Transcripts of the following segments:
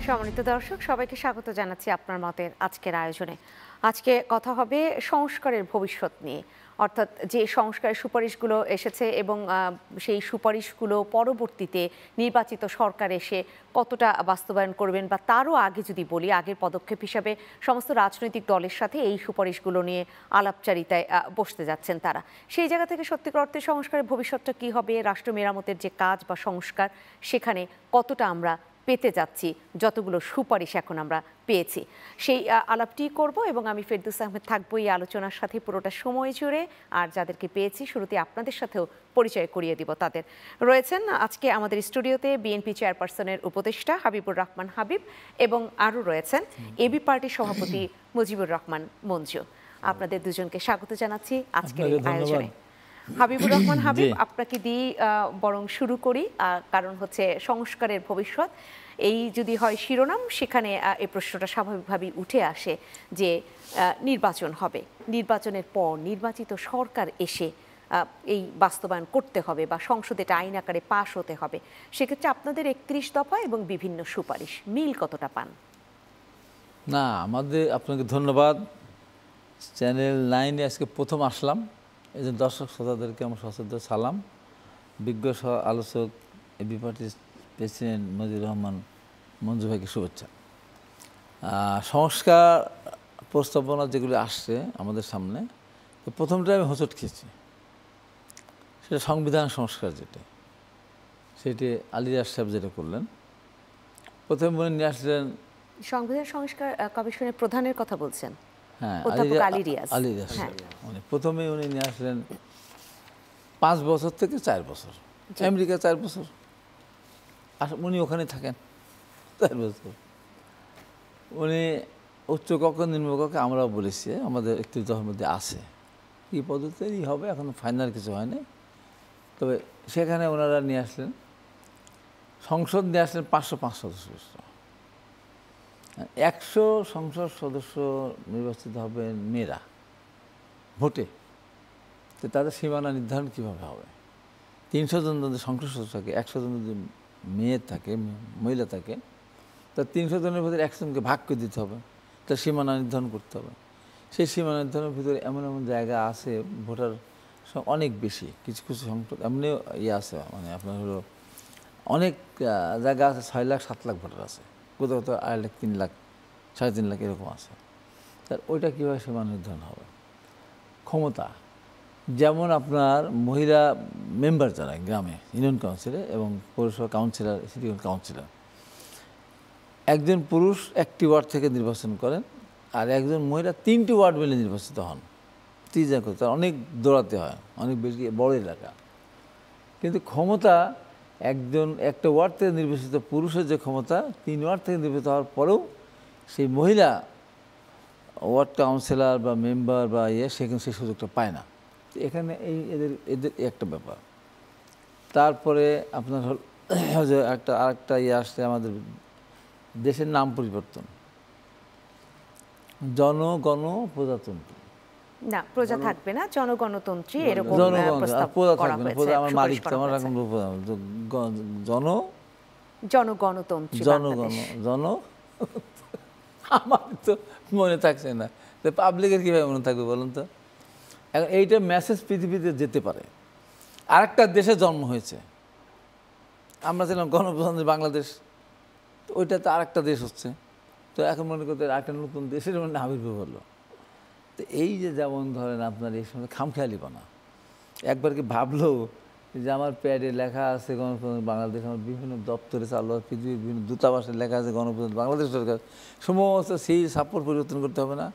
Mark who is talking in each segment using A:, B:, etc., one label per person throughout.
A: সম্মানিত দর্শক, সবাইকে স্বাগত জানাচ্ছি আপনার মতের আজকের আয়োজনে। আজকে কথা হবে সংস্কারের ভবিষ্যৎ নিয়ে, অর্থাৎ যে সংস্কারের সুপারিশগুলো এসেছে এবং সেই সুপারিশগুলো পরবর্তীতে নির্বাচিত সরকার এসে কতটা বাস্তবায়ন করবেন, বা তারও আগে যদি বলি, আগের পদক্ষেপ হিসাবে সমস্ত রাজনৈতিক দলের সাথে এই সুপারিশগুলো নিয়ে আলাপচারিতায় বসতে যাচ্ছেন তারা। সেই জায়গা থেকে সত্যিকার অর্থে সংস্কারের ভবিষ্যৎটা কী হবে, রাষ্ট্র মেরামতের যে কাজ বা সংস্কার, সেখানে কতটা আমরা পেতে যাচ্ছি, যতগুলো সুপারিশ এখন আমরা পেয়েছি, সেই আলাপটি করব। এবং আমি ফেরদৌস আহমেদ থাকবো এই আলোচনার সাথে পুরোটা সময় জুড়ে। আর যাদেরকে পেয়েছি শুরুতে আপনাদের সাথেও পরিচয় করিয়ে দিব। তাদের রয়েছেন আজকে আমাদের স্টুডিওতে বিএনপি চেয়ারপারসনের উপদেষ্টা হাবিবুর রহমান হাবিব, এবং আরও রয়েছেন এবি পার্টির সভাপতি মুজিবুর রহমান মঞ্জু। আপনাদের দুজনকে স্বাগত জানাচ্ছি আজকের আয়োজনে। হাবিবুর রহমান হাবিব, আপনাকে দিয়ে বরং শুরু করি, কারণ হচ্ছে সংস্কারের ভবিষ্যৎ এই যদি হয় শিরোনাম, সেখানে এই প্রশ্নটা স্বাভাবিকভাবেই উঠে আসে যে নির্বাচন হবে, নির্বাচনের পর নির্বাচিত সরকার এসে এই বাস্তবায়ন করতে হবে বা সংসদে এটা আইন আকারে পাশ হতে হবে। সেক্ষেত্রে আপনাদের 31 দফা এবং বিভিন্ন সুপারিশ মিল কতটা পান?
B: না, আপনাকে ধন্যবাদ। চ্যানেল 9-এ আজকে প্রথম আসলাম, এই যে দর্শক শ্রোতাদেরকে আমার সশ্রদ্ধ সালাম। বিজ্ঞ আলোচক এবি পার্টির প্রেসিডেন্ট মুজিবুর রহমান মঞ্জু ভাইকে শুভেচ্ছা। সংস্কার প্রস্তাবনা যেগুলি আসছে আমাদের সামনে, প্রথমটা আমি হোঁচট খেয়েছি, সেটা সংবিধান সংস্কার, সেটি আলী রাজ সাহেব যেটা করলেন। প্রথমে মনে নিয়ে আসলেন
A: সংবিধান সংস্কার কমিশনের প্রধানের কথা বলছেন?
B: হ্যাঁ,
A: আলী রাজ
B: সাহেব। প্রথমে উনি নিয়ে আসলেন 5 বছর থেকে 4 বছর, আমেরিকা 4 বছর, উনি ওখানে থাকেন 4 বছর। উনি উচ্চ কক্ষ নিম্ন কক্ষে আমরাও বলেছি আমাদের 31 দফার মধ্যে আছে, কী পদ্ধতি হবে এখন ফাইনাল কিছু হয়নি। তবে সেখানে ওনারা নিয়ে আসলেন, সংসদ নিয়ে আসলেন 505 সদস্য, 100 সংসদ সদস্য নির্বাচিত হবেন মেয়েরা ভোটে। তো তাদের সীমানা নির্ধারণ কীভাবে হবে? 300 জন যদি সংসদ সদস্য থাকে, 100 জন যদি মেয়ে থাকে, মহিলা থাকে, তা 300 জনের ভিতরে 100 জনকে ভাগ করে দিতে হবে, তার সীমানা নির্ধারণ করতে হবে। সেই সীমানা নির্ধারণের ভিতরে এমন এমন জায়গা আছে ভোটার অনেক বেশি, কিছু কিছু সংসদ এমনিও আছে, মানে আপনার হলো অনেক জায়গা আছে 6 লাখ 7 লাখ ভোটার আছে, কোথাও কোথাও 2.5 লাখ 3 লাখ 3.5 লাখ এরকম আছে। তার ওইটা কীভাবে সীমানা নির্ধারণ হবে? ক্ষমতা যেমন আপনার মহিলা মেম্বার যারা গ্রামে ইউনিয়ন কাউন্সিলে এবং পৌরসভা কাউন্সিলর, সিটি কাউন্সিলর, একজন পুরুষ 1টি ওয়ার্ড থেকে নির্বাচন করেন, আর একজন মহিলা 3টি ওয়ার্ড মিলে নির্বাচিত হন। 30 জন করতে অনেক দৌড়াতে হয়, অনেক বেশি বড় এলাকা। কিন্তু ক্ষমতা একটা ওয়ার্ড থেকে নির্বাচিত পুরুষের যে ক্ষমতা, 3 ওয়ার্ড থেকে নির্বাচিত হওয়ার পরেও সেই মহিলা ওয়ার্ড কাউন্সিলর বা মেম্বার বা সেখানে সেই সুযোগটা পায় না। এখানে এদের একটা ব্যাপার। তারপরে আপনার যে আরেকটা আসছে, আমাদের দেশের নাম পরিবর্তন, জনগণ প্রজাতন্ত্র।
A: না, প্রজা থাকবে না, জনগণতন্ত্রী, এরকম
B: প্রজা থাকবে না, প্রজা আমার মালিক, আমার এখন জনগণতন্ত্রী, আমার তো মনে থাকছে না, পাবলিকের কীভাবে মনে থাকবে বলুন তো? এখন এইটা মেসেজ পৃথিবীতে যেতে পারে। আরেকটা দেশে জন্ম হয়েছে, আমরা ছিলাম গণপ্রজাতন্ত্রী বাংলাদেশ, তো ওইটা তো আরেকটা দেশ হচ্ছে, তো এখন মনে করতে আরেকটা নতুন দেশের মানে আবির্ভাব হলো। তো এই যে যেমন ধরেন আপনার এই সময় খামখেয়ালিপনা, একবার কি ভাবলো যে আমার প্যাডে লেখা আছে গণপ্রজাতন্ত্রী বাংলাদেশ, আমার বিভিন্ন দপ্তরে চালু, পৃথিবীর বিভিন্ন দূতাবাসে লেখা আছে গণপ্রজাতন্ত্রী বাংলাদেশ সরকার, সমস্ত সেই সাপোর্ট পরিবর্তন করতে হবে না,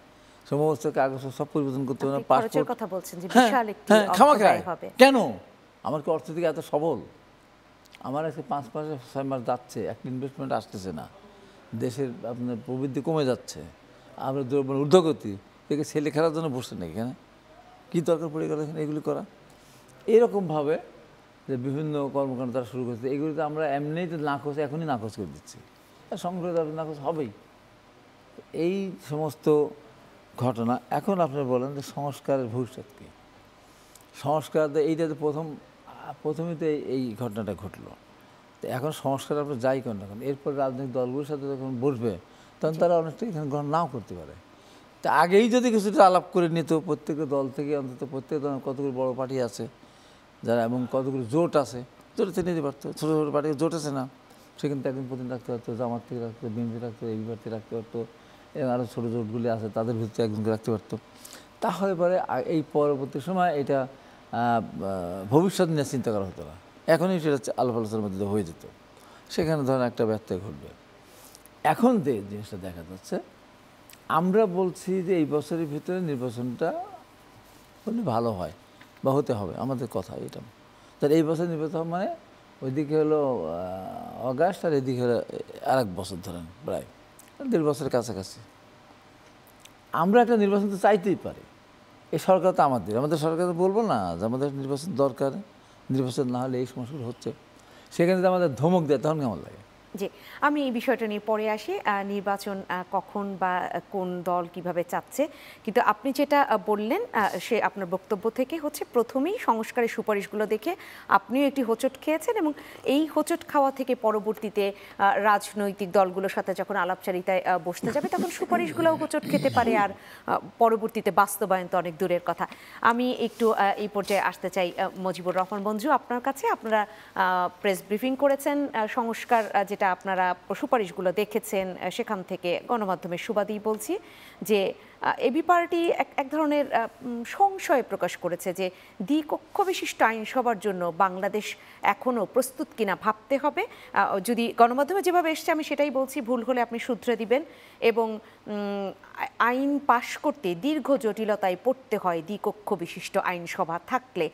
B: সমস্ত কাগজ সব পরিবর্তন করতে হবে না, পাসপোর্ট
A: কথা বলছেন যে বিশাল একটি
B: খামাখায় কেন? আমার কি অর্থনীতি এত সবল? আমার আজকে 5 মাস 6 মাস যাচ্ছে, একটা ইনভেস্টমেন্ট আসতেছে না, দেশের আপনার প্রবৃদ্ধি কমে যাচ্ছে, আমরা ঊর্ধ্বগতি থেকে ছেলে খেলার জন্য বসছে না, এখানে কী দরকার পড়ে গেল এখানে এগুলি করা? এরকমভাবে যে বিভিন্ন কর্মকাণ্ড তারা শুরু করছে, এগুলিতে আমরা এমনিই তো নাকচ, এখনই নাকচ করে দিচ্ছি, সংগ্রহ নাকচ হবেই। এই সমস্ত ঘটনা। এখন আপনি বলেন যে সংস্কারের ভবিষ্যৎ কী? সংস্কার এইটা তো প্রথমেই তো এই ঘটনাটা ঘটলো। তো এখন সংস্কার আপনি যাই করেন না কেন, এরপর রাজনৈতিক দলগুলোর সাথে যখন বসবে তখন তারা অনেকটা এখানে গ্রহণ নাও করতে পারে। তা আগেই যদি কিছুটা আলাপ করে নিত, প্রত্যেকটা দল থেকে অন্তত প্রত্যেক দল কতগুলো বড় পার্টি আছে যারা, এবং কতগুলো জোট আছে, জোটে নিতে পারতো। ছোটো ছোটো পার্টি জোট আছে না, সেখানে একদিন প্রতিদিন রাখতে পারতো, জামাত থেকে রাখতে, বিএনপি রাখতে, এবি পার্টি রাখতে পারতো, এবং আরও ছোটো জোটগুলি আছে তাদের ভিতরে একজনকে রাখতে পারতো। তাহলে পরে এই পরবর্তী সময় এটা ভবিষ্যৎ নিয়ে চিন্তা করা হতো না, এখনই সেটা আলাপ আলোচনার মধ্যে হয়ে যেত, সেখানে ধরেন একটা ব্যত্যয় ঘটবে। এখন যে জিনিসটা দেখা যাচ্ছে, আমরা বলছি যে এই বছরের ভিতরে নির্বাচনটা হলে ভালো হয় বা হতে হবে, আমাদের কথা এটা। তাহলে এই বছর নির্বাচন মানে ওইদিকে হলো অগাস্ট, আর এদিকে হলো আরেক বছর, ধরেন প্রায় 1.5 বছরের কাছাকাছি। আমরা একটা নির্বাচন তো চাইতেই পারি, এই সরকার তো আমাদের সরকার তো বলবো না যে আমাদের নির্বাচন দরকার, নির্বাচন না হলে এই সমস্যাগুলো হচ্ছে, সেখানে যদি আমাদের ধমক দেয় তখন কেমন লাগে?
A: জি, আমি এই বিষয়টা নিয়ে পরে আসি। নির্বাচন কখন বা কোন দল কিভাবে চাচ্ছে, কিন্তু আপনি যেটা বললেন সে আপনার বক্তব্য থেকে হচ্ছে প্রথমেই সংস্কারের সুপারিশগুলো দেখে আপনিও একটি হোঁচট খেয়েছেন, এবং এই হোঁচট খাওয়া থেকে পরবর্তীতে রাজনৈতিক দলগুলোর সাথে যখন আলাপচারিতায় বসতে যাবে তখন সুপারিশগুলোও হোঁচট খেতে পারে, আর পরবর্তীতে বাস্তবায়ন তো অনেক দূরের কথা। আমি একটু এই পর্যায়ে আসতে চাই মজিবুর রহমান মঞ্জু, আপনার কাছে। আপনারা প্রেস ব্রিফিং করেছেন, সংস্কার যেটা আপনারা সুপারিশগুলো দেখেছেন সেখান থেকে গণমাধ্যমের সুবাদেই বলছি যে এবি পার্টি এক ধরনের সংশয় প্রকাশ করেছে যে দ্বিকক্ষ বিশিষ্ট আইনসভার জন্য বাংলাদেশ এখনও প্রস্তুত কিনা ভাবতে হবে। যদি গণমাধ্যমে যেভাবে এসছে আমি সেটাই বলছি, ভুল হলে আপনি শুধরে দিবেন। এবং আইন পাশ করতে দীর্ঘ জটিলতায় পড়তে হয় দ্বিকক্ষ বিশিষ্ট আইনসভা থাকলে।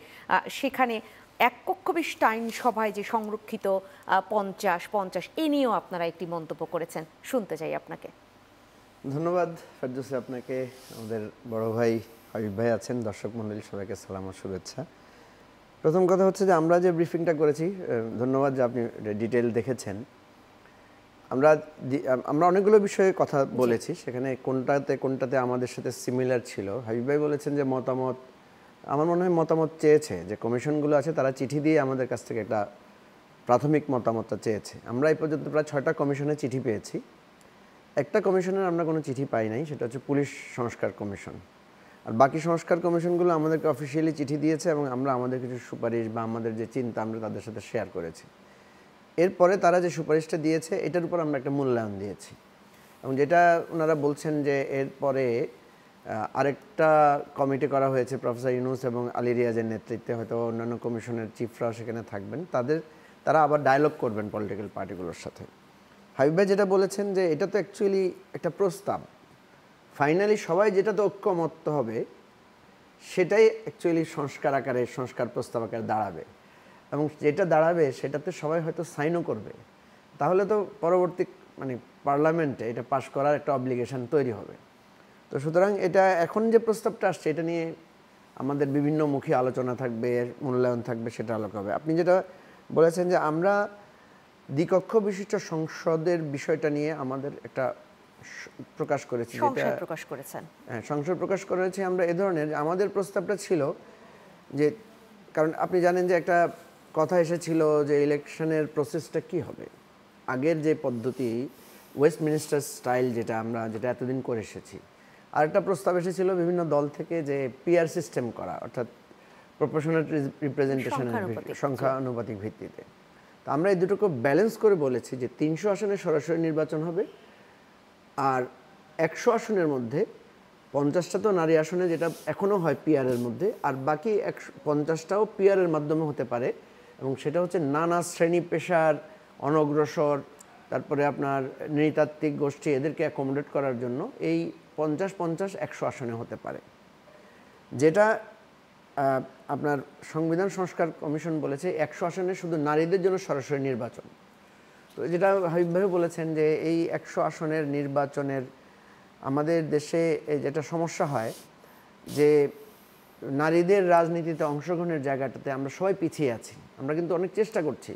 A: সেখানে এক কক্ষ বিশিষ্ট আইনসভায় যে সংরক্ষিত 50 এ নিয়েও আপনারা একটি মন্তব্য করেছেন, শুনতে চাই আপনাকে।
C: ধন্যবাদ ফেরদৌসী আপনাকে, আমাদের বড় ভাই হাবিব ভাই আছেন, দর্শক মণ্ডলী সবাইকে সালাম ও শুভেচ্ছা। প্রথম কথা হচ্ছে যে আমরা যে ব্রিফিংটা করেছি, ধন্যবাদ যে আপনি ডিটেইল দেখেছেন। আমরা অনেকগুলো বিষয়ে কথা বলেছি, সেখানে কোনটাতে আমাদের সাথে সিমিলার ছিল। হাবিব ভাই বলেছেন যে মতামত, আমার মনে হয় মতামত চেয়েছে, যে কমিশনগুলো আছে তারা চিঠি দিয়ে আমাদের কাছ থেকে একটা প্রাথমিক মতামতটা চেয়েছে। আমরা এই পর্যন্ত প্রায় 6টা কমিশনের চিঠি পেয়েছি। একটা কমিশনের আমরা কোনো চিঠি পাই নাই, সেটা হচ্ছে পুলিশ সংস্কার কমিশন। আর বাকি সংস্কার কমিশনগুলো আমাদেরকে অফিসিয়ালি চিঠি দিয়েছে, এবং আমরা আমাদের কিছু সুপারিশ বা আমাদের যে চিন্তা আমরা তাদের সাথে শেয়ার করেছি। এরপরে তারা যে সুপারিশটা দিয়েছে এটার উপর আমরা একটা মূল্যায়ন দিয়েছি, এবং যেটা ওনারা বলছেন যে এরপরে আরেকটা কমিটি করা হয়েছে প্রফেসর ইউনুস এবং আলী রিয়াজের নেতৃত্বে, হয়তো অন্যান্য কমিশনের চিফরাও সেখানে থাকবেন, তারা আবার ডায়ালগ করবেন পলিটিক্যাল পার্টিগুলোর সাথে। হাবিব ভাই যেটা বলেছেন যে এটা তো অ্যাকচুয়ালি একটা প্রস্তাব, ফাইনালি সবাই যেটা তো ঐক্যমত্য হবে সেটাই অ্যাকচুয়ালি সংস্কার আকারে, সংস্কার প্রস্তাব আকারে দাঁড়াবে, এবং যেটা দাঁড়াবে সেটাতে সবাই হয়তো সাইনও করবে। তাহলে তো পরবর্তী পার্লামেন্টে এটা পাশ করার একটা অব্লিগেশন তৈরি হবে। তো সুতরাং এটা এখন যে প্রস্তাবটা আসছে এটা নিয়ে আমাদের বিভিন্নমুখী আলোচনা থাকবে, মূল্যায়ন থাকবে, সেটা আলোচনা হবে। আপনি যেটা বলেছেন যে আমরা দ্বিকক্ষ বিশিষ্ট সংসদের বিষয়টা নিয়ে আমাদের একটা প্রকাশ করেছি,
A: সংশয় প্রকাশ করেছেন।
C: হ্যাঁ, সংশয় প্রকাশ করেছি আমরা এ ধরনের। আমাদের প্রস্তাবটা ছিল যে, কারণ আপনি জানেন যে একটা কথা এসেছিল যে ইলেকশনের প্রসেসটা কি হবে। আগের যে পদ্ধতি ওয়েস্টমিনিস্টার স্টাইল, যেটা এতদিন করে এসেছি, আরেকটা প্রস্তাব এসেছিল বিভিন্ন দল থেকে যে পিআর সিস্টেম করা, অর্থাৎ প্রপোর্শনাল রিপ্রেজেন্টেশনের সংখ্যানুপাতিক ভিত্তিতে। তো আমরা এই দুটোকে ব্যালেন্স করে বলেছি যে 300 আসনে সরাসরি নির্বাচন হবে, আর 100 আসনের মধ্যে 50টা তো নারী আসনে, যেটা এখনও হয় পিআরের মধ্যে, আর বাকি 50টাও পিআরের মাধ্যমে হতে পারে, এবং সেটা হচ্ছে নানা শ্রেণী পেশার, অনগ্রসর, তারপরে আপনার নৃতাত্ত্বিক গোষ্ঠী, এদেরকে অ্যাকোমোডেট করার জন্য এই 50-50-100 আসনে হতে পারে। যেটা আপনার সংবিধান সংস্কার কমিশন বলেছে 100 আসনে শুধু নারীদের জন্য সরাসরি নির্বাচন। তো যেটা হাবিব ভাই বলেছেন যে এই 100 আসনের নির্বাচনের আমাদের দেশে যেটা সমস্যা হয় যে নারীদের রাজনীতিতে অংশগ্রহণের জায়গাটাতে আমরা সবাই পিছিয়ে আছি। আমরা কিন্তু অনেক চেষ্টা করছি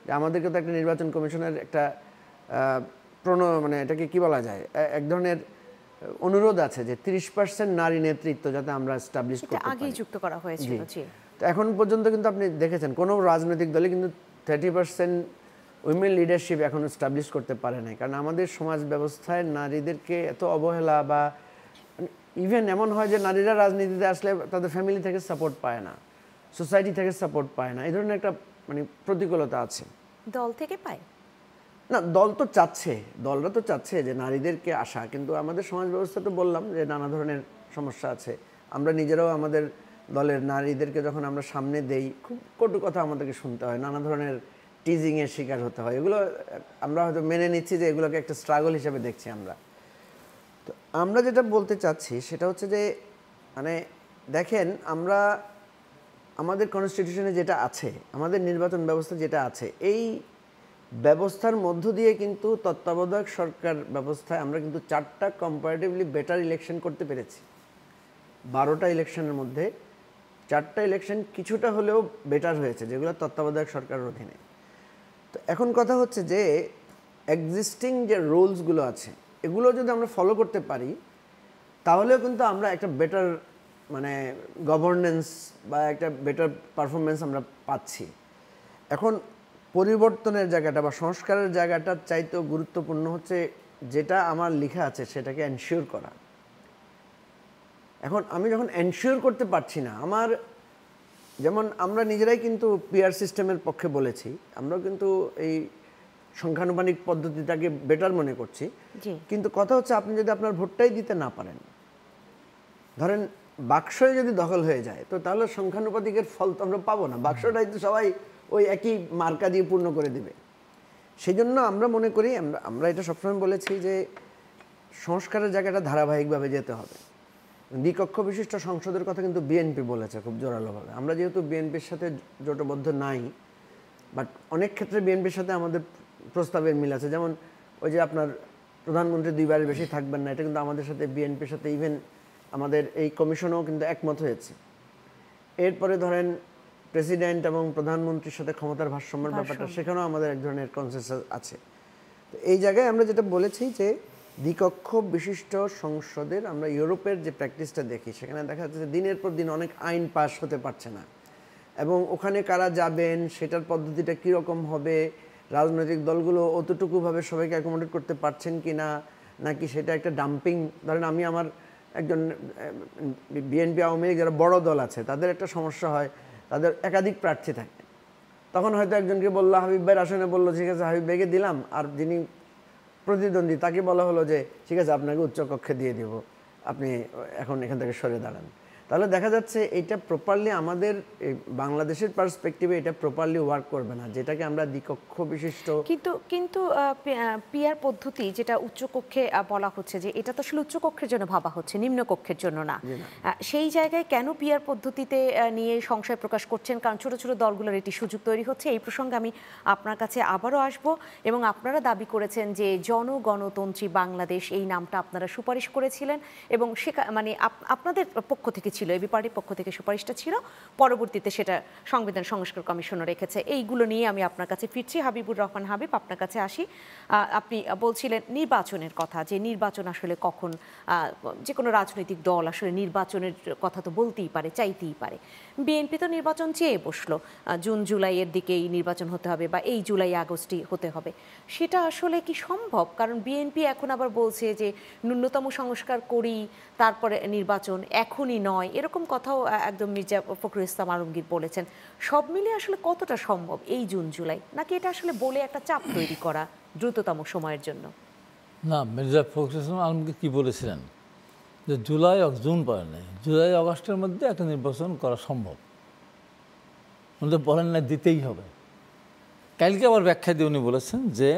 C: যে আমাদেরকে তো একটা নির্বাচন কমিশনের একটা এটাকে কি বলা যায়, এক ধরনের অনুরোধ আছে যে 30% নারী নেতৃত্ব যাতে আমরা এস্টাবলিশ করতে পারি।
A: আগেই যুক্ত করা হয়েছিল।
C: তো এখন পর্যন্ত কিন্তু আপনি দেখেছেন কোনো রাজনৈতিক দলে কিন্তু 30% উইমেন লিডারশিপ এখন এস্টাবলিশ করতে পারে নাই, কারণ আমাদের সমাজ ব্যবস্থায় নারীদেরকে এত অবহেলা বা ইভেন এমন হয় যে নারীরা রাজনীতিতে আসলে তাদের ফ্যামিলি থেকে সাপোর্ট পায় না, সোসাইটি থেকে সাপোর্ট পায় না, এই ধরনের একটা মানে প্রতিকূলতা আছে।
A: দল থেকে পায়
C: না, দল তো চাচ্ছে, দলরা তো চাচ্ছে যে নারীদেরকে আসা, কিন্তু আমাদের সমাজ ব্যবস্থা তো বললাম যে নানা ধরনের সমস্যা আছে। আমরা নিজেরাও আমাদের দলের নারীদেরকে যখন আমরা সামনে দেই, খুব কটু কথা আমাদেরকে শুনতে হয়, নানা ধরনের টিজিংয়ের শিকার হতে হয়। এগুলো আমরা হয়তো মেনে নিচ্ছি যে এগুলোকে একটা স্ট্রাগল হিসেবে দেখছি আমরা। তো আমরা যেটা বলতে চাচ্ছি সেটা হচ্ছে যে মানে দেখেন, আমরা আমাদের কনস্টিটিউশনে যেটা আছে, আমাদের নির্বাচন ব্যবস্থা যেটা আছে, এই ব্যবস্থার মধ্য দিয়ে কিন্তু তত্ত্বাবধায়ক সরকার ব্যবস্থায় আমরা কিন্তু 4টা কম্পারেটিভলি বেটার ইলেকশন করতে পেরেছি। 12টা ইলেকশনের মধ্যে 4টা ইলেকশন কিছুটা হলেও বেটার হয়েছে, যেগুলো তত্ত্বাবধায়ক সরকারের অধীনে। তো এখন কথা হচ্ছে যে এক্সিস্টিং যে রুলসগুলো আছে, এগুলো যদি আমরা ফলো করতে পারি, তাহলেও কিন্তু আমরা একটা বেটার মানে গভর্নেন্স বা একটা বেটার পারফরমেন্স আমরা পাচ্ছি। এখন পরিবর্তনের জায়গাটা বা সংস্কারের জায়গাটার চাইতেও গুরুত্বপূর্ণ হচ্ছে যেটা আমার লেখা আছে সেটাকে এনশিওর করা। এখন আমি যখন এনশিওর করতে পারছি না, আমার যেমন আমরা নিজেরাই কিন্তু পিআর সিস্টেমের পক্ষে বলেছি, আমরাও কিন্তু এই সংখ্যানুপাতিক পদ্ধতিটাকে বেটার মনে করছি, কিন্তু কথা হচ্ছে আপনি যদি আপনার ভোটটাই দিতে না পারেন, ধরেন বাক্সই যদি দখল হয়ে যায়, তো তাহলে সংখ্যানুপাতিকের ফল তো আমরা পাবো না, বাক্সটাই তো সবাই ওই একই মার্কা দিয়ে পূর্ণ করে দিবে। সেই জন্য আমরা মনে করি, আমরা এটা সবসময় বলেছি যে সংস্কারের জায়গাটা ধারাবাহিকভাবে যেতে হবে। দ্বিকক্ষ বিশিষ্ট সংসদের কথা কিন্তু বিএনপি বলেছে খুব জোরালোভাবে। আমরা যেহেতু বিএনপির সাথে জোটবদ্ধ নাই, বাট অনেক ক্ষেত্রে বিএনপির সাথে আমাদের প্রস্তাবের মিল আছে। যেমন ওই যে আপনার প্রধানমন্ত্রী 2বারের বেশি থাকবেন না, এটা কিন্তু আমাদের সাথে বিএনপির সাথে ইভেন আমাদের এই কমিশনও কিন্তু একমত হয়েছে। এরপরে ধরেন প্রেসিডেন্ট এবং প্রধানমন্ত্রীর সাথে ক্ষমতার ভারসাম্যের ব্যাপারটা, সেখানেও আমাদের এক ধরনের কনসেনসাস আছে। তো এই জায়গায় আমরা যেটা বলেছি যে দ্বিকক্ষ বিশিষ্ট সংসদের আমরা ইউরোপের যে প্র্যাকটিসটা দেখি, সেখানে দেখা যাচ্ছে যে দিনের পর দিন অনেক আইন পাস হতে পারছে না, এবং ওখানে কারা যাবেন, সেটার পদ্ধতিটা কীরকম হবে, রাজনৈতিক দলগুলো অতটুকুভাবে সবাইকে অ্যাকোমোডেট করতে পারছেন কি না, নাকি সেটা একটা ডাম্পিং। ধরেন আমি আমার একজন বিএনপি আওয়ামী লীগ যারা বড় দল আছে, তাদের একটা সমস্যা হয়, তাদের একাধিক প্রার্থী থাকে, তখন হয়তো একজনকে বললো হাবিব ভাইয়ের আসনে, বললো ঠিক আছে হাবিব ভাইকে দিলাম, আর যিনি প্রতিদ্বন্দ্বী তাকে বলা হলো যে ঠিক আছে আপনাকে উচ্চকক্ষে দিয়ে দিব, আপনি এখন এখান থেকে সরে দাঁড়ান। তাহলে দেখা যাচ্ছে এইটা প্রপারলি আমাদের বাংলাদেশের পার্সপেক্টিভে এটা প্রপারলি ওয়ার্ক করবে না, যেটাকে আমরা দ্বিকক্ষ বিশিষ্ট।
A: কিন্তু পিআর পদ্ধতি যেটা উচ্চকক্ষে বলা হচ্ছে যে এটা তো আসলে উচ্চকক্ষের জন্য ভাবা হচ্ছে, নিম্নকক্ষের জন্য না। সেই জায়গায় কেন পিআর পদ্ধতিতে নিয়ে সংশয় প্রকাশ করছেন? কারণ ছোট ছোট দলগুলোর এটি সুযোগ তৈরি হচ্ছে। এই প্রসঙ্গে আমি আপনার কাছে আবারও আসব, এবং আপনারা দাবি করেছেন যে জনগণতন্ত্রী বাংলাদেশ এই নামটা আপনারা সুপারিশ করেছিলেন, এবং মানে আপনাদের পক্ষ থেকে ছিল, এবি পার্টির পক্ষ থেকে সুপারিশটা ছিল, পরবর্তীতে সেটা সংবিধান সংস্কার কমিশনও রেখেছে। এইগুলো নিয়ে আমি আপনার কাছে ফিরছি। হাবিবুর রহমান হাবিব, আপনার কাছে আসি। আপনি বলছিলেন নির্বাচনের কথা, যে নির্বাচন আসলে কখন, যে কোনো রাজনৈতিক দল আসলে নির্বাচনের কথা তো বলতেই পারে, চাইতেই পারে। বিএনপি তো নির্বাচন চেয়ে বসলো, জুন জুলাইয়ের দিকেই নির্বাচন হতে হবে বা এই জুলাই আগস্টই হতে হবে। সেটা আসলে কি সম্ভব? কারণ বিএনপি এখন আবার বলছে যে ন্যূনতম সংস্কার করি তারপরে নির্বাচন, এখনই নয়, এরকম কথাও একদম মির্জা ফখরুল ইসলাম আলমগীর বলেছেন। সব মিলিয়ে আসলে কতটা সম্ভব এই জুন জুলাই, নাকি এটা আসলে বলে একটা চাপ তৈরি করা দ্রুততম সময়ের জন্য?
B: না, মির্জা ফখরুল ইসলাম আলমগীর কি বলেছিলেন যে জুন পরে নেই, জুলাই আগস্টের মধ্যে একটা নির্বাচন করা সম্ভব, উনি বলেন না দিতেই হবে। কালকে আবার ব্যাখ্যা দিয়ে উনি বলেছেন যে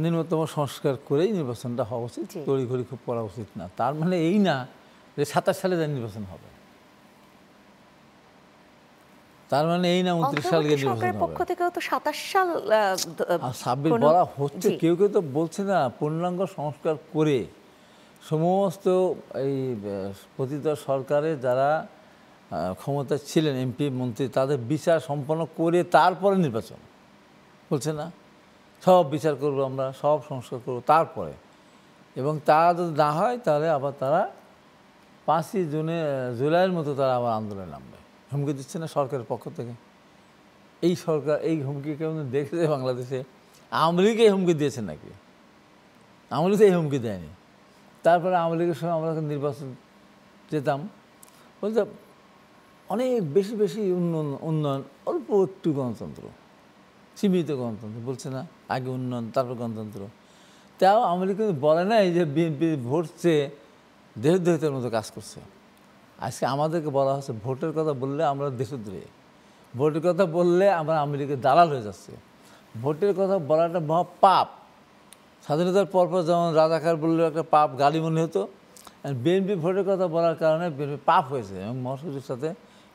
B: ন্যূনতম সংস্কার করেই নির্বাচনটা হওয়া উচিত, তড়িঘড়ি খুব করা উচিত না। তার মানে এই না যে 27 সালে যা নির্বাচন হবে, তার মানে এই না 29 সালে নির্বাচন হবে।
A: পক্ষ থেকেও তো 27 সাল
B: 26 বলা হচ্ছে। কেউ কেউ তো বলছে না পূর্ণাঙ্গ সংস্কার করে সমস্ত এই পতিত সরকারে যারা ক্ষমতা ছিলেন, এমপি মন্ত্রী, তাদের বিচার সম্পন্ন করে তারপরে নির্বাচন বলছে না, সব বিচার করবো আমরা, সব সংস্কার করবো তারপরে, এবং তা যদি না হয় তাহলে আবার তারা 5ই জুলাইয়ের মতো তারা আবার আন্দোলনে নামবে, হুমকি দিচ্ছে না সরকারের পক্ষ থেকে। এই সরকার এই হুমকি কেমন দেখেছে বাংলাদেশে? আওয়ামী লীগ এই হুমকি দিয়েছে নাকি? আওয়ামী লীগ এই হুমকি দেয়নি। তারপরে আওয়ামী লীগের সময় আমরা নির্বাচন যেতাম, বলতে অনেক বেশি বেশি উন্নয়ন, অল্প একটু গণতন্ত্র, সীমিত গণতন্ত্র বলছে না, আগে উন্নয়ন তারপর গণতন্ত্র। তাও আওয়ামী লীগ কিন্তু বলে নাই যে বিএনপি ভোট চেয়ে দেশদ্রোহিতার মতো কাজ করছে। আজকে আমাদেরকে বলা হচ্ছে ভোটের কথা বললে আমরা দেশদ্রোহী, ভোটের কথা বললে আমরা আওয়ামী লীগের দালাল হয়ে যাচ্ছে। ভোটের কথা বলাটা মহা পাপ। স্বাধীনতার পরপর যেমন রাজাকার বললেও একটা পাপ, গালি মনে হতো। বিএনপি ভোটের কথা বলার কারণে বিএনপি পাপ হয়েছে এবং মহাসচিবের সাথে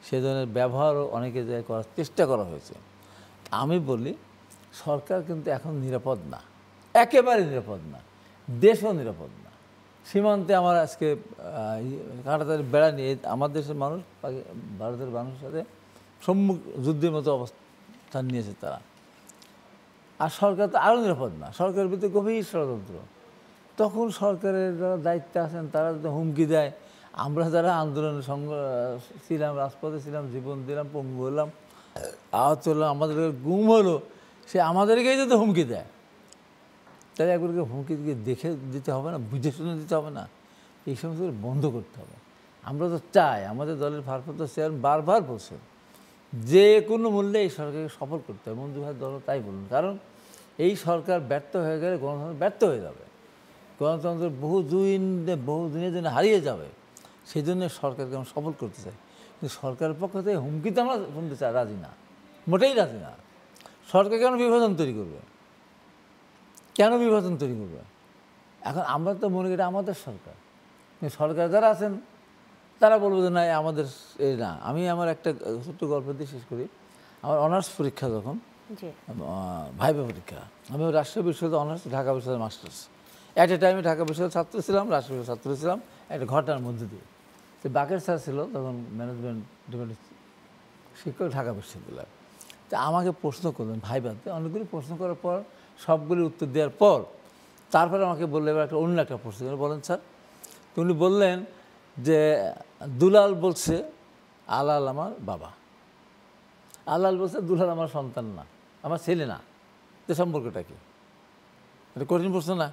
B: সে ধরনের ব্যবহারও অনেকে জায়গায় করার চেষ্টা করা হয়েছে। আমি বলি সরকার কিন্তু এখন নিরাপদ না, একেবারে নিরাপদ না, দেশও নিরাপদ না। সীমান্তে আমার আজকে কাঁটাতারের বেড়া নিয়ে আমার দেশের মানুষ ভারতের মানুষের সাথে সম্মুখ যুদ্ধের মতো অবস্থান নিয়েছে তারা। আর সরকার তো আরও নিরাপদ না, সরকারের ভিতরে গভীর ষড়যন্ত্র। তখন সরকারের যারা দায়িত্বে আছেন তারা যদি হুমকি দেয়, আমরা যারা আন্দোলনের ছিলাম, রাজপথে ছিলাম, জীবন দিলাম, পঙ্গু হলাম, আহত হলাম, আমাদের গুম হলো, সে আমাদেরকেই যদি হুমকি দেয়, তাহলে একবারকে হুমকি দিয়ে দেখে দিতে হবে না, বুঝে শুনে দিতে হবে না? এই সমস্ত বন্ধ করতে হবে। আমরা তো চাই, আমাদের দলের ভারপ্রাপ্ত চেয়ারম্যান বারবার বলছেন যে কোনো মূল্যে এই সরকারকে সফল করতে হবে। মঞ্জু ভাই দল তাই বলুন, কারণ এই সরকার ব্যর্থ হয়ে গেলে গণতন্ত্র ব্যর্থ হয়ে যাবে, গণতন্ত্র বহুদিনের জন্য হারিয়ে যাবে। সেই জন্য সরকারকে আমরা সফল করতে চাই। কিন্তু সরকারের পক্ষ থেকে হুমকিতে আমরা শুনতে চাই রাজি না, মোটেই রাজি না। সরকার কেন বিভাজন তৈরি করবে? কেন বিভাজন তৈরি করবে? এখন আমরা তো মনে করি আমাদের সরকার, কিন্তু সরকার যারা আছেন তারা বলবো যে না আমাদের এই না। আমি আমার একটা ছোট্ট গল্প দিয়ে শেষ করি। আমার অনার্স পরীক্ষা যখন, ভাইবা পরীক্ষা, আমি রাজশাহী বিশ্ববিদ্যালয় অনার্স, ঢাকা বিশ্ববিদ্যালয় মাস্টার্স, অ্যাট এ টাইমে ঢাকা বিশ্ববিদ্যালয় ছাত্র ছিলাম, রাজশাহী ছাত্র ছিলাম। একটা ঘটনার মধ্যে দিয়ে তো বাকের স্যার ছিল তখন ম্যানেজমেন্ট ডিপার্টমেন্ট শিক্ষক ঢাকা বিশ্ববিদ্যালয়। তো আমাকে প্রশ্ন করলেন ভাইবাতে, অনেকগুলি প্রশ্ন করার পর সবগুলি উত্তর দেওয়ার পর তারপরে আমাকে বললে এবার অন্য একটা প্রশ্ন বলেন স্যার। তো উনি বললেন যে দুলাল বলছে আলাল আমার বাবা, আলাল বলছে দুলাল আমার সন্তান না, আমার ছেলে না, তো সম্পর্কটা কি? এটা কঠিন প্রশ্ন না?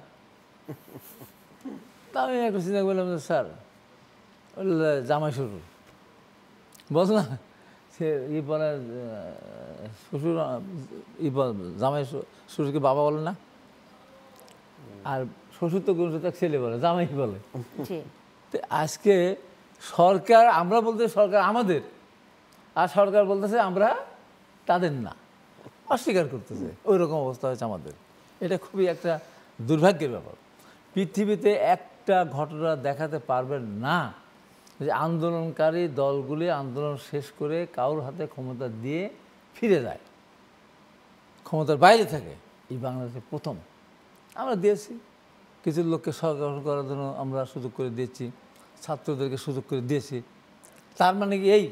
B: তা আমি একটা চিন্তা করলাম যে স্যার জামাই শ্বশুর বল না, সে বলে শ্বশুর জামাই শ্বশুরকে বাবা বলে না, আর শ্বশুর তো কোনো ছেলে বলে, জামাই বলে। তো আজকে সরকার, আমরা বলতে সরকার আমাদের, আর সরকার বলতেছে আমরা তাদের না, অস্বীকার করতেছে। ওই রকম অবস্থা হয়েছে আমাদের। এটা খুবই একটা দুর্ভাগ্যের ব্যাপার। পৃথিবীতে একটা ঘটনা দেখাতে পারবেন না যে আন্দোলনকারী দলগুলি আন্দোলন শেষ করে কারোর হাতে ক্ষমতা দিয়ে ফিরে যায়, ক্ষমতার বাইরে থাকে। এই বাংলাদেশে প্রথম আমরা দিয়েছি, কিছু লোককে সরকার গঠন করার জন্য আমরা সুযোগ করে দিয়েছি, ছাত্রদেরকে সুযোগ করে দিয়েছি। তার মানে কি এই,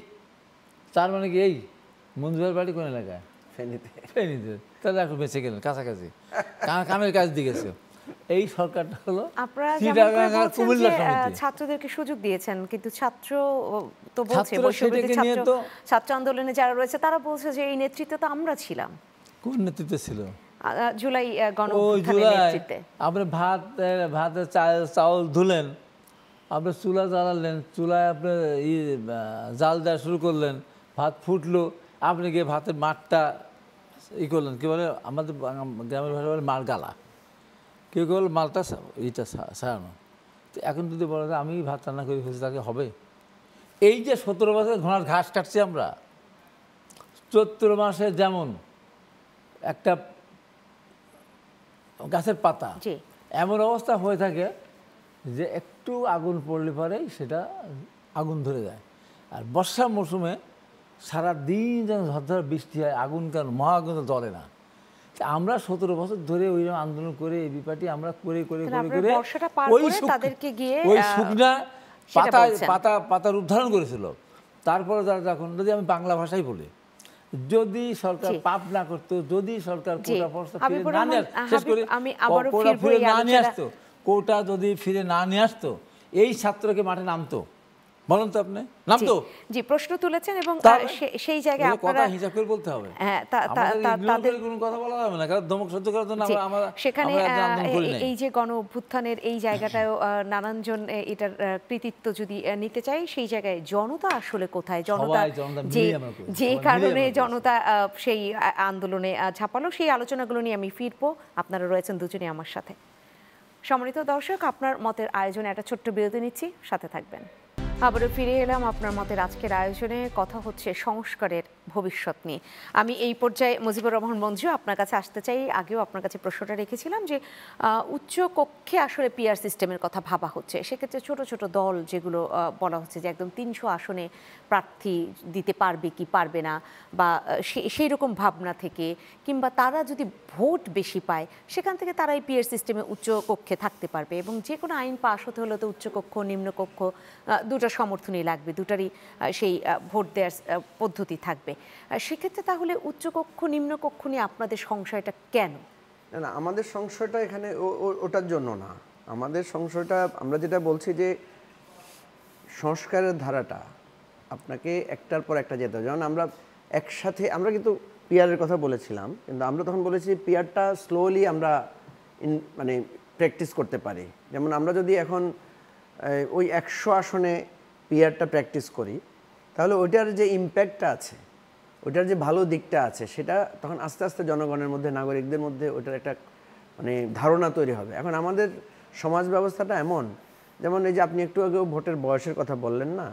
B: তার মানে কি এই মঞ্জুরের বাড়ি কোন এলাকায়? ফেনীতে। ফেনীতে, তাহলে একটু বেঁচে গেলেন, কাছাকাছি কামের কাজ দিয়ে গেছে। এই সরকারটা হলো
A: ছাত্রদেরকে সুযোগ দিয়েছেন, কিন্তু ছাত্র তো বলছে, ছাত্র আন্দোলনে যারা রয়েছে তারা বলছে যে এই নেতৃত্বে তো আমরা ছিলাম।
B: কোন নেতৃত্বে ছিল?
A: জুলাই গণঅভ্যুত্থানের নেতৃত্বে।
B: আপনি ভাতে চাউল ধুলেন, আপনি চুলা জ্বালালেন, চুলায় আপনি জাল দেওয়া শুরু করলেন, ভাত ফুটলো, আপনি গিয়ে ভাতের মাঠটা করলেন, কি বলে আমাদের গ্রামের ভাষা বলে মাল গালা, কেউ কেউ বলে মালটা এইটা সারানো। তো এখন যদি বলা যায় আমি ভাত রান্না করে ফেলছি, তাকে হবে? এই যে 17 বছর ঘোড়ার ঘাস কাটছি আমরা, চৈত্র মাসে যেমন একটা গাছের পাতা এমন অবস্থা হয়ে থাকে যে একটু আগুন পড়লে পরেই সেটা আগুন ধরে যায়। আর বর্ষার মৌসুমে সারাদিন যেন ঝরঝর বৃষ্টি হয়, আগুন কেন মহা আগুন জ্বলে না। আমরা 17 বছর ধরে ওই আন্দোলন করে এই বিপাটি আমরা করে করে করে করে ওই শুকনা পাতার উদ্ধারণ করেছিল। তারপরে যারা যখন, যদি আমি বাংলা ভাষাই বলি, যদি সরকার পাপ না করতো, যদি সরকার কোটা যদি ফিরে না নিয়ে আসতো, এই ছাত্রকে মাঠে নামতো, বলেন তো আপনি নাম তো
A: জি প্রশ্ন তুলেছেন এবং সেই জায়গায়
B: কথা
A: আপনারা
B: হিসাব করে বলতে হবে।
A: হ্যাঁ
B: তাদের কোনো কথা বলা যাবে না, কারণ ধমক সহ্য করার জন্য আমরা
A: সেখানে
B: আন্দোলন করি নাই।
A: এই যে গণ অভ্যুত্থানের এই জায়গাটাও নানানজন এটার কৃতিত্ব যদি নিতে চাই, সেই জায়গায় জনতা আসলে কোথায়, জনতা যে কারণে জনতা সেই আন্দোলনে ঝাঁপালো, সেই আলোচনাগুলো নিয়ে আমি ফিরবো। আপনারা রয়েছেন দুজনে আমার সাথে। সম্মানিত দর্শক, আপনার মতের আয়োজনে একটা ছোট্ট বিরতি নিচ্ছি, সাথে থাকবেন। আবারও ফিরে এলাম আপনার মতের আজকের আয়োজনে। কথা হচ্ছে সংস্কারের ভবিষ্যৎ নিয়ে। আমি এই পর্যায়ে মুজিবুর রহমান মঞ্জু আপনার কাছে আসতে চাই। আগেও আপনার কাছে প্রশ্নটা রেখেছিলাম যে উচ্চ কক্ষে আসলে পিআর সিস্টেমের কথা ভাবা হচ্ছে, সেক্ষেত্রে ছোট ছোট দল যেগুলো বলা হচ্ছে যে একদম 300 আসনে প্রার্থী দিতে পারবে কি পারবে না, বা সেই রকম ভাবনা থেকে, কিংবা তারা যদি ভোট বেশি পায় সেখান থেকে তারা এই পিআর সিস্টেমে উচ্চ কক্ষে থাকতে পারবে, এবং যে কোনো আইন পাশ হতে হলে তো উচ্চকক্ষ নিম্নকক্ষ দুটো সমর্থনই লাগবে, দুটারই সেই ভোট দেওয়ার পদ্ধতি থাকবে। সেক্ষেত্রে তাহলে উচ্চকক্ষ নিম্নকক্ষ নিয়ে আপনাদের সংশয়টা কেন?
C: না, আমাদের সংশয়টা এখানে ওটার জন্য না। আমাদের সংশয়টা, আমরা যেটা বলছি যে সংস্কারের ধারাটা আপনাকে একটার পর একটা যেতে হবে। যেমন আমরা একসাথে, আমরা কিন্তু পিআরের কথা বলেছিলাম, কিন্তু আমরা তখন বলেছি পিআরটা স্লোলি আমরা মানে প্র্যাকটিস করতে পারি। যেমন আমরা যদি এখন ওই 100 আসনে পিআরটা প্র্যাকটিস করি, তাহলে ওইটার যে ইম্প্যাক্টটা আছে, ওইটার যে ভালো দিকটা আছে, সেটা তখন আস্তে আস্তে জনগণের মধ্যে, নাগরিকদের মধ্যে ওইটার একটা মানে ধারণা তৈরি হবে। এখন আমাদের সমাজ ব্যবস্থাটা এমন, যেমন এই যে আপনি একটু আগেও ভোটের বয়সের কথা বললেন না,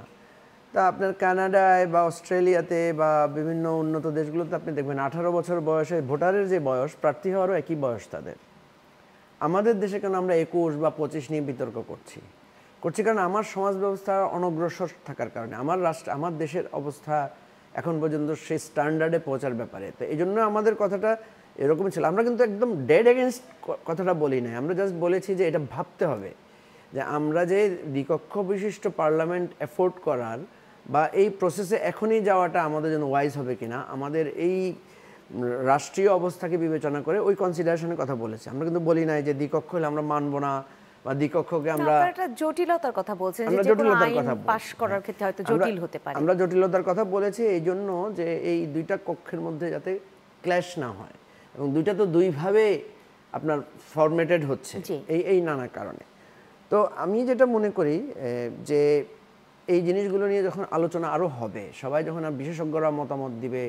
C: তা আপনার কানাডায় বা অস্ট্রেলিয়াতে বা বিভিন্ন উন্নত দেশগুলোতে আপনি দেখবেন 18 বছর বয়সে ভোটারের যে বয়স, প্রার্থী হওয়ারও একই বয়স তাদের। আমাদের দেশে কেন আমরা 21 বা 25 নিয়ে বিতর্ক করছি? কারণ আমার সমাজ ব্যবস্থা অনগ্রসর থাকার কারণে, আমার দেশের অবস্থা এখন পর্যন্ত সেই স্ট্যান্ডার্ডে পৌঁছার ব্যাপারে। তো এই জন্য আমাদের কথাটা এরকমই ছিল। আমরা কিন্তু একদম ডেড এগেনস্ট কথাটা বলি নাই, আমরা জাস্ট বলেছি যে এটা ভাবতে হবে যে আমরা যে দ্বিকক্ষ বিশিষ্ট পার্লামেন্ট এফোর্ড করার বা এই প্রসেসে এখনই যাওয়াটা আমাদের জন্য ওয়াইজ হবে কিনা, আমাদের এই রাষ্ট্রীয় অবস্থাকে বিবেচনা করে ওই কনসিডারেশনের কথা বলেছি। আমরা কিন্তু বলি নাই যে দ্বিকক্ষ হলে আমরা মানবো না, বা দ্বিকক্ষকে আমরা
A: একটা জটিলতার কথা বলছেন, যে জটিলতার কথা পাস করার ক্ষেত্রে হয়তো জটিল হতে পারে।
C: আমরা জটিলতার কথা বলেছি এই জন্য যে এই দুইটা কক্ষের মধ্যে যাতে ক্ল্যাশ না হয়, এবং দুইটা তো দুইভাবে আপনার ফরম্যাটেড হচ্ছে এই নানা কারণে। তো আমি যেটা মনে করি যে এই জিনিসগুলো নিয়ে যখন আলোচনা আরও হবে, সবাই যখন বিশেষজ্ঞরা মতামত দিবে,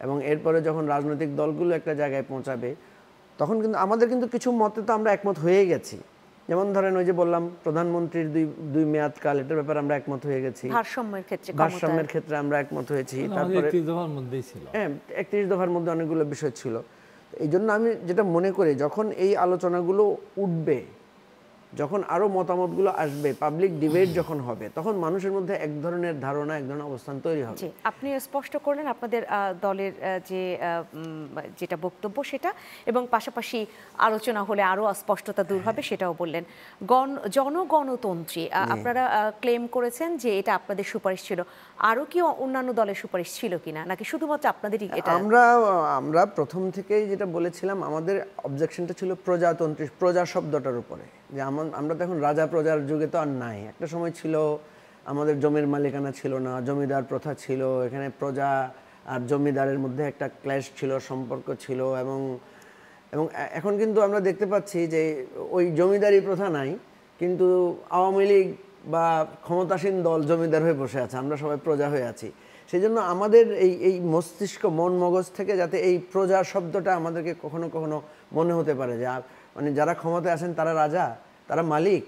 C: এবং এরপরে যখন রাজনৈতিক দলগুলো একটা জায়গায় পৌঁছাবে, তখন কিন্তু আমাদের কিন্তু কিছু মতে তো আমরা একমত হয়ে গেছি। যেমন ধরেন ওই যে বললাম প্রধানমন্ত্রীর দুই মেয়াদকাল, এটার ব্যাপারে আমরা একমত হয়ে গেছি। ভারসাম্যের ক্ষেত্রে আমরা একমত হয়েছি। তারপরে 31 দফার মধ্যে অনেকগুলো বিষয় ছিল। এই জন্য আমি যেটা মনে করি, যখন এই আলোচনাগুলো উঠবে, যখন আরো মতামতগুলো আসবে, পাবলিক ডিবেট যখন হবে, তখন মানুষের মধ্যে এক ধরনের ধারণা, এক ধরনের অবস্থান তৈরি হবে।
A: আপনি স্পষ্ট করলেন আপনাদের দলের যে যেটা বক্তব্য সেটা, এবং পাশাপাশি আলোচনা হলে আরো স্পষ্টতা দূর হবে সেটাও বললেন। জনগণতন্ত্রী আপনারা ক্লেম করেছেন যে এটা আপনাদের সুপারিশ ছিল, আরো কি অন্যান্য দলের সুপারিশ ছিল কিনা, নাকি শুধুমাত্র আপনাদেরই এটা?
C: আমরা প্রথম থেকেই যেটা বলেছিলাম, আমাদের অবজেকশনটা ছিল প্রজাতন্ত্রী, প্রজা শব্দটার উপরে, যে আমরা তো এখন রাজা প্রজার যুগে তো আর নাই। একটা সময় ছিল আমাদের জমির মালিকানা ছিল না, জমিদার প্রথা ছিল, এখানে প্রজা আর জমিদারের মধ্যে একটা ক্ল্যাশ ছিল, সম্পর্ক ছিল, এবং এখন কিন্তু আমরা দেখতে পাচ্ছি যে ওই জমিদারি প্রথা নাই, কিন্তু আওয়ামী লীগ বা ক্ষমতাসীন দল জমিদার হয়ে বসে আছে, আমরা সবাই প্রজা হয়ে আছি। সেই জন্য আমাদের এই মস্তিষ্ক, মন মগজ থেকে যাতে এই প্রজা শব্দটা আমাদেরকে কখনো কখনো মনে হতে পারে যে মানে যারা ক্ষমতায় আছেন তারা রাজা, তারা মালিক,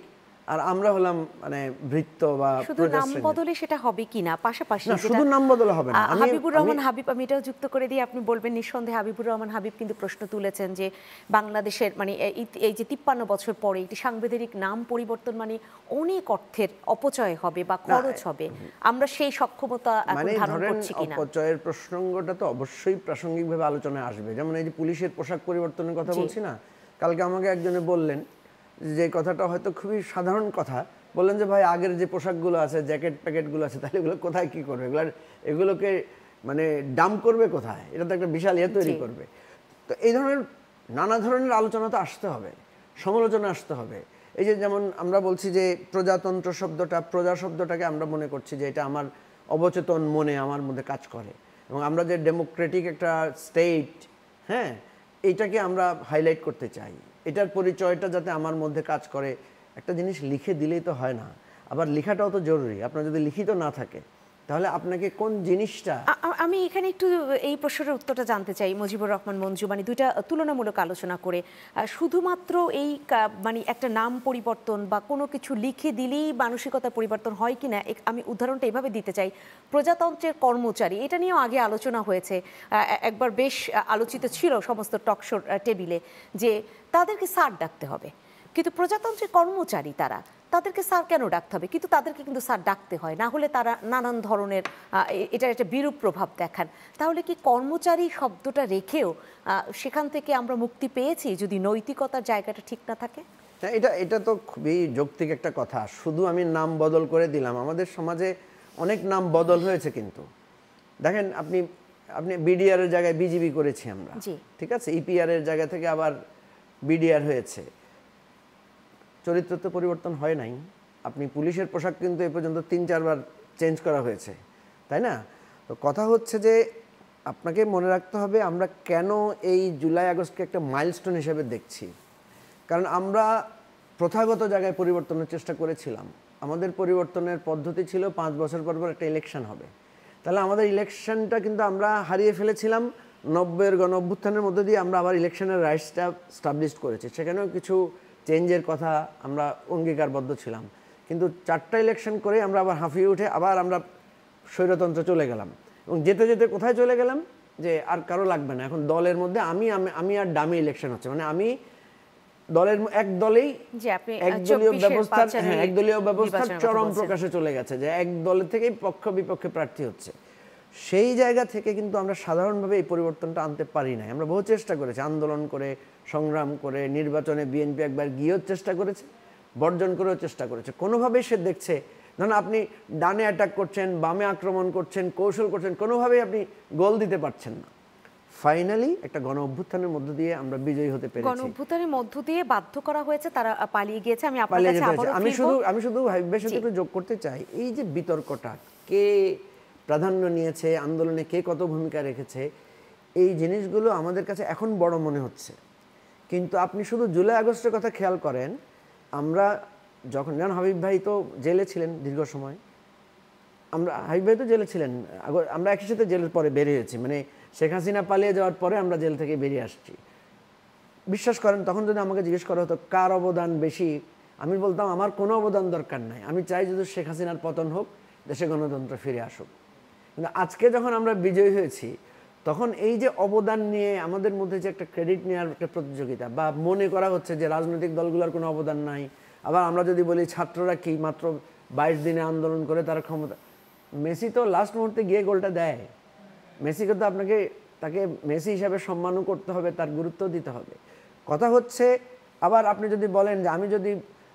C: আর আমরা হলাম মানে ভৃত্য বা
A: শুধু নাম বদলে সেটা হবে কিনা। পাশাপাশি
C: শুধু নাম বদলে হবে না।
A: হাবিবুর রহমান হাবিব, আমি এটাও যুক্ত করে দিয়ে আপনি বলবেন, নিঃসন্দেহে হাবিবুর রহমান হাবিব কিন্তু প্রশ্ন তুলেছেন যে বাংলাদেশের মানে এই যে 53 বছর পরে একটি সাংবিধানিক নাম পরিবর্তন মানে অনেক অর্থের অপচয় হবে বা খরচ হবে, আমরা সেই সক্ষমতা এখন ধারণ করছি কিনা।
C: অপচয়ের প্রসঙ্গটা তো অবশ্যই প্রাসঙ্গিকভাবে আলোচনায় আসবে। যেমন এই যে পুলিশের পোশাক পরিবর্তনের কথা বলছি না, কালকে আমাকে একজনে বললেন যে কথাটা হয়তো খুবই সাধারণ কথা, বললেন যে ভাই আগের যে পোশাকগুলো আছে, জ্যাকেট প্যাকেটগুলো আছে, তাহলে এগুলো কোথায় কি করবে, এগুলোকে মানে ডাম্প করবে কোথায়, এটা তো একটা বিশাল তৈরি করবে। তো এই ধরনের নানা ধরনের আলোচনা তো আসতে হবে, সমালোচনা আসতে হবে, এই যে যেমন আমরা বলছি যে প্রজাতন্ত্র শব্দটা, প্রজা শব্দটাকে আমরা মনে করছি যে এটা আমার অবচেতন মনে আমার মধ্যে কাজ করে, এবং আমরা যে ডেমোক্রেটিক একটা স্টেট, হ্যাঁ, এইটাকে আমরা হাইলাইট করতে চাই। এটার পরিচয়টা যাতে আমার মধ্যে কাজ করে, একটা জিনিস লিখে দিলেই তো হয় না, আবার লেখাটাও তো জরুরি। আপনার যদি লিখিত না থাকে তাহলে আপনাকে কোন জিনিসটা।
A: আমি এখানে একটু এই প্রশ্নের উত্তরটা জানতে চাই মুজিবুর রহমান মঞ্জু, মানে দুইটা তুলনামূলক আলোচনা করে। শুধুমাত্র এই মানে একটা নাম পরিবর্তন বা কোনো কিছু লিখে দিলেই মানসিকতার পরিবর্তন হয় কিনা, আমি উদাহরণটা এভাবে দিতে চাই। প্রজাতন্ত্রের কর্মচারী, এটা নিয়েও আগে আলোচনা হয়েছে, একবার বেশ আলোচিত ছিল সমস্ত টকশোর টেবিলে, যে তাদেরকে স্যার ডাকতে হবে, কিন্তু প্রজাতন্ত্রের কর্মচারী তাদেরকে স্যার কেন ডাকতে হবে? কিন্তু তাদেরকে কিন্তু স্যার ডাকতে হয়, না হলে তারা নানান ধরনের এটার একটা বিরূপ প্রভাব দেখান। তাহলে কি কর্মচারী শব্দটা রেখেও সেখান থেকে আমরা মুক্তি পেয়েছি যদি নৈতিকতার জায়গাটা ঠিক না থাকে?
C: এটা তো খুবই যৌক্তিক একটা কথা। শুধু আমি নাম বদল করে দিলাম, আমাদের সমাজে অনেক নাম বদল হয়েছে। কিন্তু দেখেন, আপনি বিডিআর এর জায়গায় বিজিবি করেছি আমরা, ঠিক আছে, ইপিআর এর জায়গা থেকে আবার বিডিআর হয়েছে, চরিত্র তো পরিবর্তন হয় নাই। আপনি পুলিশের পোশাক কিন্তু এ পর্যন্ত 3-4 বার চেঞ্জ করা হয়েছে, তাই না? তো কথা হচ্ছে যে আপনাকে মনে রাখতে হবে আমরা কেন এই জুলাই আগস্টকে একটা মাইলস্টোন হিসেবে দেখছি। কারণ আমরা প্রথাগত জায়গায় পরিবর্তনের চেষ্টা করেছিলাম। আমাদের পরিবর্তনের পদ্ধতি ছিল 5 বছর পর পর একটা ইলেকশন হবে। তাহলে আমাদের ইলেকশনটা কিন্তু আমরা হারিয়ে ফেলেছিলাম। 90-এর গণ অভ্যুত্থানের মধ্যে দিয়ে আমরা আবার ইলেকশনের রাইটসটা স্টাবলিশ করেছি, সেখানেও কিছু চেঞ্জের কথা আমরা অঙ্গীকারবদ্ধ ছিলাম। কিন্তু 4টা ইলেকশন করে আমরা আবার হাঁফিয়ে উঠে আবার আমরা স্বৈরতন্ত্রে চলে গেলাম, এবং যেতে যেতে কোথায় চলে গেলাম যে আর কারো লাগবে না, এখন দলের মধ্যে আমি আর ডামি ইলেকশন হচ্ছে, মানে আমি দলের এক দলেই একদলীয় ব্যবস্থার চরম প্রকাশে চলে গেছে, যে এক দলের থেকেই পক্ষ বিপক্ষে প্রার্থী হচ্ছে। সেই জায়গা থেকে কিন্তু আমরা সাধারণভাবে এই পরিবর্তনটা আনতে পারি না। আমরা বহু চেষ্টা করেছি, আন্দোলন করে, সংগ্রাম করে, নির্বাচনে বিএনপি একবার গিয়েও চেষ্টা করেছে, বর্জন করেও চেষ্টা করেছে। কোনোভাবেই সে দেখছে, ধরুন আপনি ডানে অ্যাটাক করছেন, বামে আক্রমণ করছেন, কৌশল করছেন, কোনোভাবেই আপনি গোল দিতে পারছেন না। ফাইনালি একটা গণ অভ্যুত্থানের মধ্য দিয়ে আমরা বিজয়ী হতে পেরেছি।
A: গণ অভ্যুত্থানের মধ্য দিয়ে বাধ্য করা হয়েছে, তারা পালিয়ে গিয়েছে। আমি আপনার কাছে আবারো
C: আমি শুধু হাবিবের সাথে একটু যোগ করতে চাই, এই যে বিতর্কটা কে প্রাধান্য নিয়েছে, আন্দোলনে কে কত ভূমিকা রেখেছে, এই জিনিসগুলো আমাদের কাছে এখন বড় মনে হচ্ছে। কিন্তু আপনি শুধু জুলাই আগস্টের কথা খেয়াল করেন, আমরা যখন হাবিব ভাই তো জেলে ছিলেন দীর্ঘ সময়, হাবিব ভাই তো জেলে ছিলেন, আমরা একই সাথে জেলের পরে বেরিয়েছি, মানে শেখ হাসিনা পালিয়ে যাওয়ার পরে আমরা জেল থেকে বেরিয়ে আসছি। বিশ্বাস করেন, তখন যদি আমাকে জিজ্ঞেস করা হতো কার অবদান বেশি, আমি বলতাম আমার কোনো অবদান দরকার নাই, আমি চাই যদি শেখ হাসিনার পতন হোক, দেশে গণতন্ত্র ফিরে আসুক। কিন্তু আজকে যখন আমরা বিজয়ী হয়েছি, তখন এই যে অবদান নিয়ে আমাদের মধ্যে যে একটা ক্রেডিট নেওয়ার একটা প্রতিযোগিতা, বা মনে করা হচ্ছে যে রাজনৈতিক দলগুলোর কোনো অবদান নাই। আবার আমরা যদি বলি ছাত্ররা কি মাত্র 22 দিনে আন্দোলন করে তারা ক্ষমতা, মেসি তো লাস্ট মুহূর্তে গিয়ে গোলটা দেয়। মেসিকে তো তাকে মেসি হিসাবে সম্মানও করতে হবে, তার গুরুত্ব দিতে হবে। কথা হচ্ছে, আবার আপনি যদি বলেন যে আমি যদি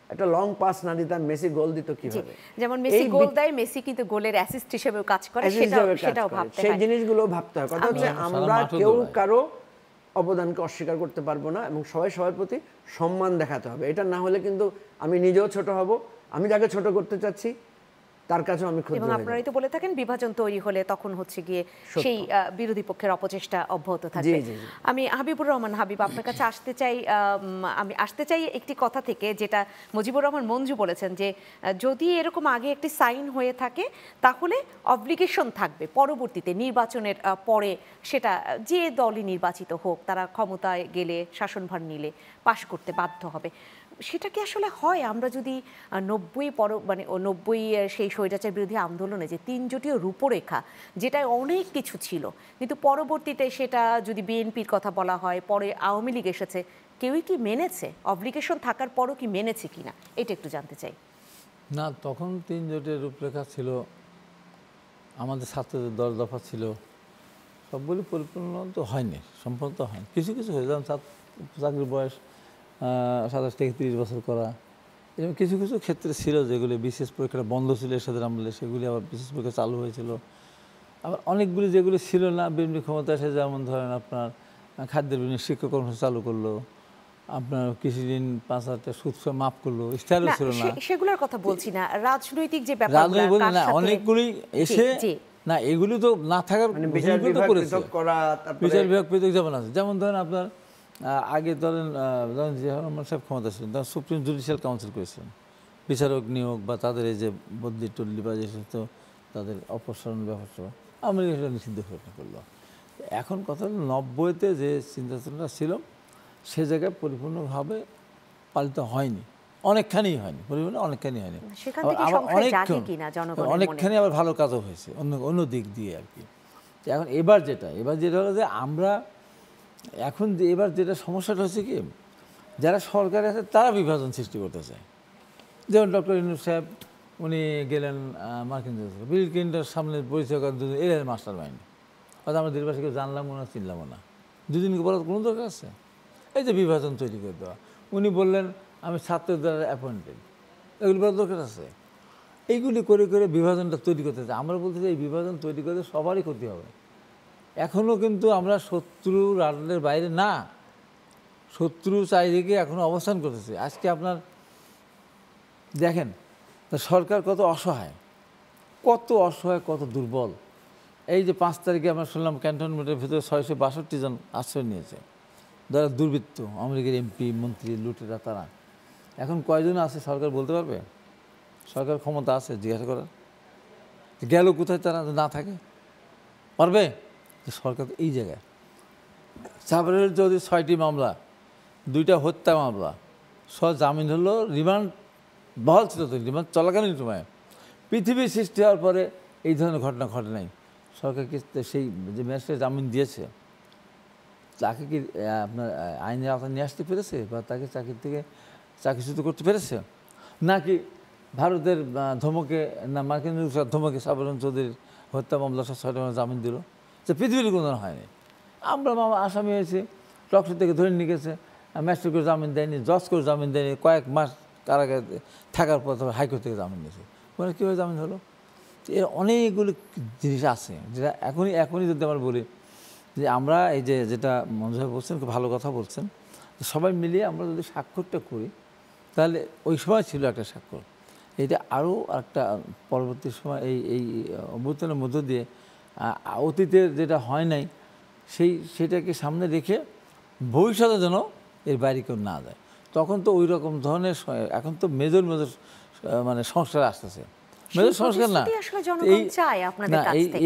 C: একটা লং পাস না দিতাম, মেসি গোল দিত কিভাবে?
A: যেমন মেসি গোল দেয়, মেসি কিন্তু গোলের অ্যাসিস্ট হিসেবেও কাজ করে, সেটাও ভাবতে হয়।
C: সেই জিনিসগুলো ভাবতে হয়। কথা হচ্ছে আমরা কেউ কারো অবদানকে অস্বীকার করতে পারবো না, এবং সবাই সবার প্রতি সম্মান দেখাতে হবে। এটা না হলে কিন্তু আমি নিজেও ছোট হব, আমি যাকে ছোট করতে চাচ্ছি তার কাছেও আমি ক্ষুদ্র হয়ে যাব।
A: এবং আপনারাই তো বলে থাকেন বিভাজন তৈরি হলে তখন হচ্ছে গিয়ে সেই বিরোধী পক্ষের অপচেষ্টা অব্যাহত থাকবে। আমি হাবিবুর রহমান হাবিব, আপনার কাছে আসতে চাই একটি কথা থেকে, যেটা মুজিবুর রহমান মঞ্জু বলেছেন, যে যদি এরকম আগে একটি সাইন হয়ে থাকে তাহলে অব্লিগেশন থাকবে পরবর্তীতে নির্বাচনের পরে, সেটা যে দলই নির্বাচিত হোক তারা ক্ষমতায় গেলে, শাসনভার নিলে পাশ করতে বাধ্য হবে। সেটা কি আসলে হয়? আমরা যদি 90 সেই স্বৈরাচার বিরোধী আন্দোলনে যে 3 জোটীয় রূপরেখা, যেটায় অনেক কিছু ছিল, কিন্তু পরবর্তীতে সেটা যদি বিএনপির কথা বলা হয়, পরে আওয়ামী লীগ এসেছে, কেউই কি মেনেছে? অব্লিগেশন থাকার পরও কি মেনেছে কিনা, এটা একটু জানতে চাই।
B: না, তখন 3 জোটের রূপরেখা ছিল, আমাদের ছাত্রদের 10 দফা ছিল, সবগুলি পরিপূর্ণ তো হয়নি, সম্পূর্ণ তো হয়নি। কিছু কিছু হয়ে যেমন চাকরির বয়স 27 থেকে 30 বছর করা, এবং কিছু কিছু ক্ষেত্রে ছিল যেগুলি বিশেষ পরীক্ষাটা বন্ধ ছিল এরশাদের আমলে, সেগুলি আবার বিশেষ পরীক্ষা চালু হয়েছিল। আবার অনেকগুলি যেগুলি ছিল না, বিএনপি ক্ষমতা এসে, যেমন ধরেন আপনার খাদ্যের বিনিয়োগ শিক্ষা কর্মসূচি চালু করলো, আপনার কিছুদিন 5,000 টাকা সুদ মাফ করলো, স্টাইলও
A: না
B: ছিল না।
A: সেগুলোর কথা বলছি না, রাজনৈতিক যে ব্যাপারগুলো
B: রাজনৈতিক বলে
A: কার
B: না,
A: সাথে
B: অনেকগুলি এসে
A: জি
B: না, এগুলি তো না থাকার
C: মানে বিচার
B: ভূমিকা তো
C: বিভাগ
B: করেছে।
C: পৃথক করা, তারপরে
B: বিচার বিভাগ পৃথক যেমন আছে, যেমন ধরেন আপনার আগে ধরেন জিয়া রহমান সাহেব ক্ষমতা ছিলেন, তখন সুপ্রিম জুডিশিয়াল কাউন্সিল করেছিলেন বিচারক নিয়োগ বা তাদের এই যে বদলি টল্লি বা যে সমস্ত তাদের অপসারণ ব্যাপারটা আমরা সেটা নিষিদ্ধ ঘোষণা করলো। এখন কথা হলো 90-তে যে চিন্তাচেতনা ছিল সে জায়গায় পরিপূর্ণভাবে পালিত হয়নি, অনেকখানি হয়নি, পরিপূর্ণ অনেকখানি হয়নি।
A: সেখান থেকে সংশয় জাগে কিনা জনগণের মনে?
B: অনেকখানি আবার ভালো কাজও হয়েছে অন্য অন্য দিক দিয়ে আর কি। এখন এবার যেটা হলো যে আমরা এখন এবার যেটা সমস্যাটা হচ্ছে কি, যারা সরকারে আছে তারা বিভাজন সৃষ্টি করতে চায়। যেমন ডক্টর ইউনূস সাহেব উনি গেলেন মার্কিন যুক্তরাষ্ট্রে, বিল ক্লিন্টনের সামনে পরিচয় করার দুজন এর মাস্টার মাইন্ড, হয়তো আমরা দেশবাসী কেউ জানলামও না চিনলামও না, দুদিনকে বলার কোনো দরকার আছে? এই যে বিভাজন তৈরি করে দেওয়া, উনি বললেন আমি ছাত্রদের দ্বারা অ্যাপয়েন্টেড, এগুলি বলার দরকার আছে? এইগুলি করে করে বিভাজনটা তৈরি করতে চাই। আমরা বলতে চাই এই বিভাজন তৈরি করে সবারই ক্ষতি হবে। এখনও কিন্তু আমরা শত্রু রাডারের বাইরে না, শত্রু চারিদিকে এখনও অবস্থান করতেছে। আজকে আপনার দেখেন সরকার কত অসহায়, কত অসহায়, কত দুর্বল। এই যে 5 তারিখে আমরা শুনলাম ক্যান্টনমেন্টের ভিতরে 662 জন আশ্রয় নিয়েছে, যারা দুর্বৃত্ত, আমেরিকার এমপি মন্ত্রী লুটেরা, তারা এখন কয়জন আছে সরকার বলতে পারবে? সরকার ক্ষমতা আছে জিজ্ঞাসা করার? গেল কোথায় তারা না থাকে? পারবে? যে সরকার তো এই জায়গায় সাবরের যদি 6টি মামলা, 2টা হত্যা মামলা, জামিন হলো, রিমান্ড বহাল ছিল, তো রিমান্ড চলাকালীন সময়ে পৃথিবীর সৃষ্টি হওয়ার পরে এই ধরনের ঘটনা ঘটে নাই। সরকার কি সেই যে ম্যাজিস্ট্রেট জামিন দিয়েছে তাকে কি আপনার আইনের আওতায় নিয়ে আসতে পেরেছে বা তাকে চাকরি থেকে চাকরিচ্যুত করতে পেরেছে? নাকি ভারতের ধমকে না মার্কিন ধমকে সাবরণ চৌধুরীর হত্যা মামলা 6টা জামিন দিল? যে পৃথিবীর কোনো হয়নি। আমরা আসামি হয়েছি, টকশো থেকে ধরে নিয়ে গেছে, ম্যাজিস্ট্রেট করে জামিন দেয়নি, জজ করে জামিন দেয়নি, কয়েক মাস কারাগারে থাকার পর তবে হাইকোর্ট থেকে জামিন দিয়েছে। মানে কীভাবে জামিন হলো? এর অনেকগুলো জিনিস আছে যেটা এখনই যদি আমরা বলি যে আমরা এই যে যেটা মঞ্জু ভাই বলছেন, খুব ভালো কথা বলছেন, সবাই মিলিয়ে আমরা যদি স্বাক্ষরটা করি তাহলে ওই সময় ছিল একটা স্বাক্ষর, এটা আরও একটা পরবর্তী সময় এই অভ্যুত্থানের মধ্য দিয়ে অতীতের যেটা হয় নাই সেটাকে সামনে রেখে ভবিষ্যতে যেন এর বাইরে কেউ না যায়। তখন তো ওই রকম ধরনের, এখন তো মেজর মানে সংস্কার আসতেছে, মেজর সংস্কার না,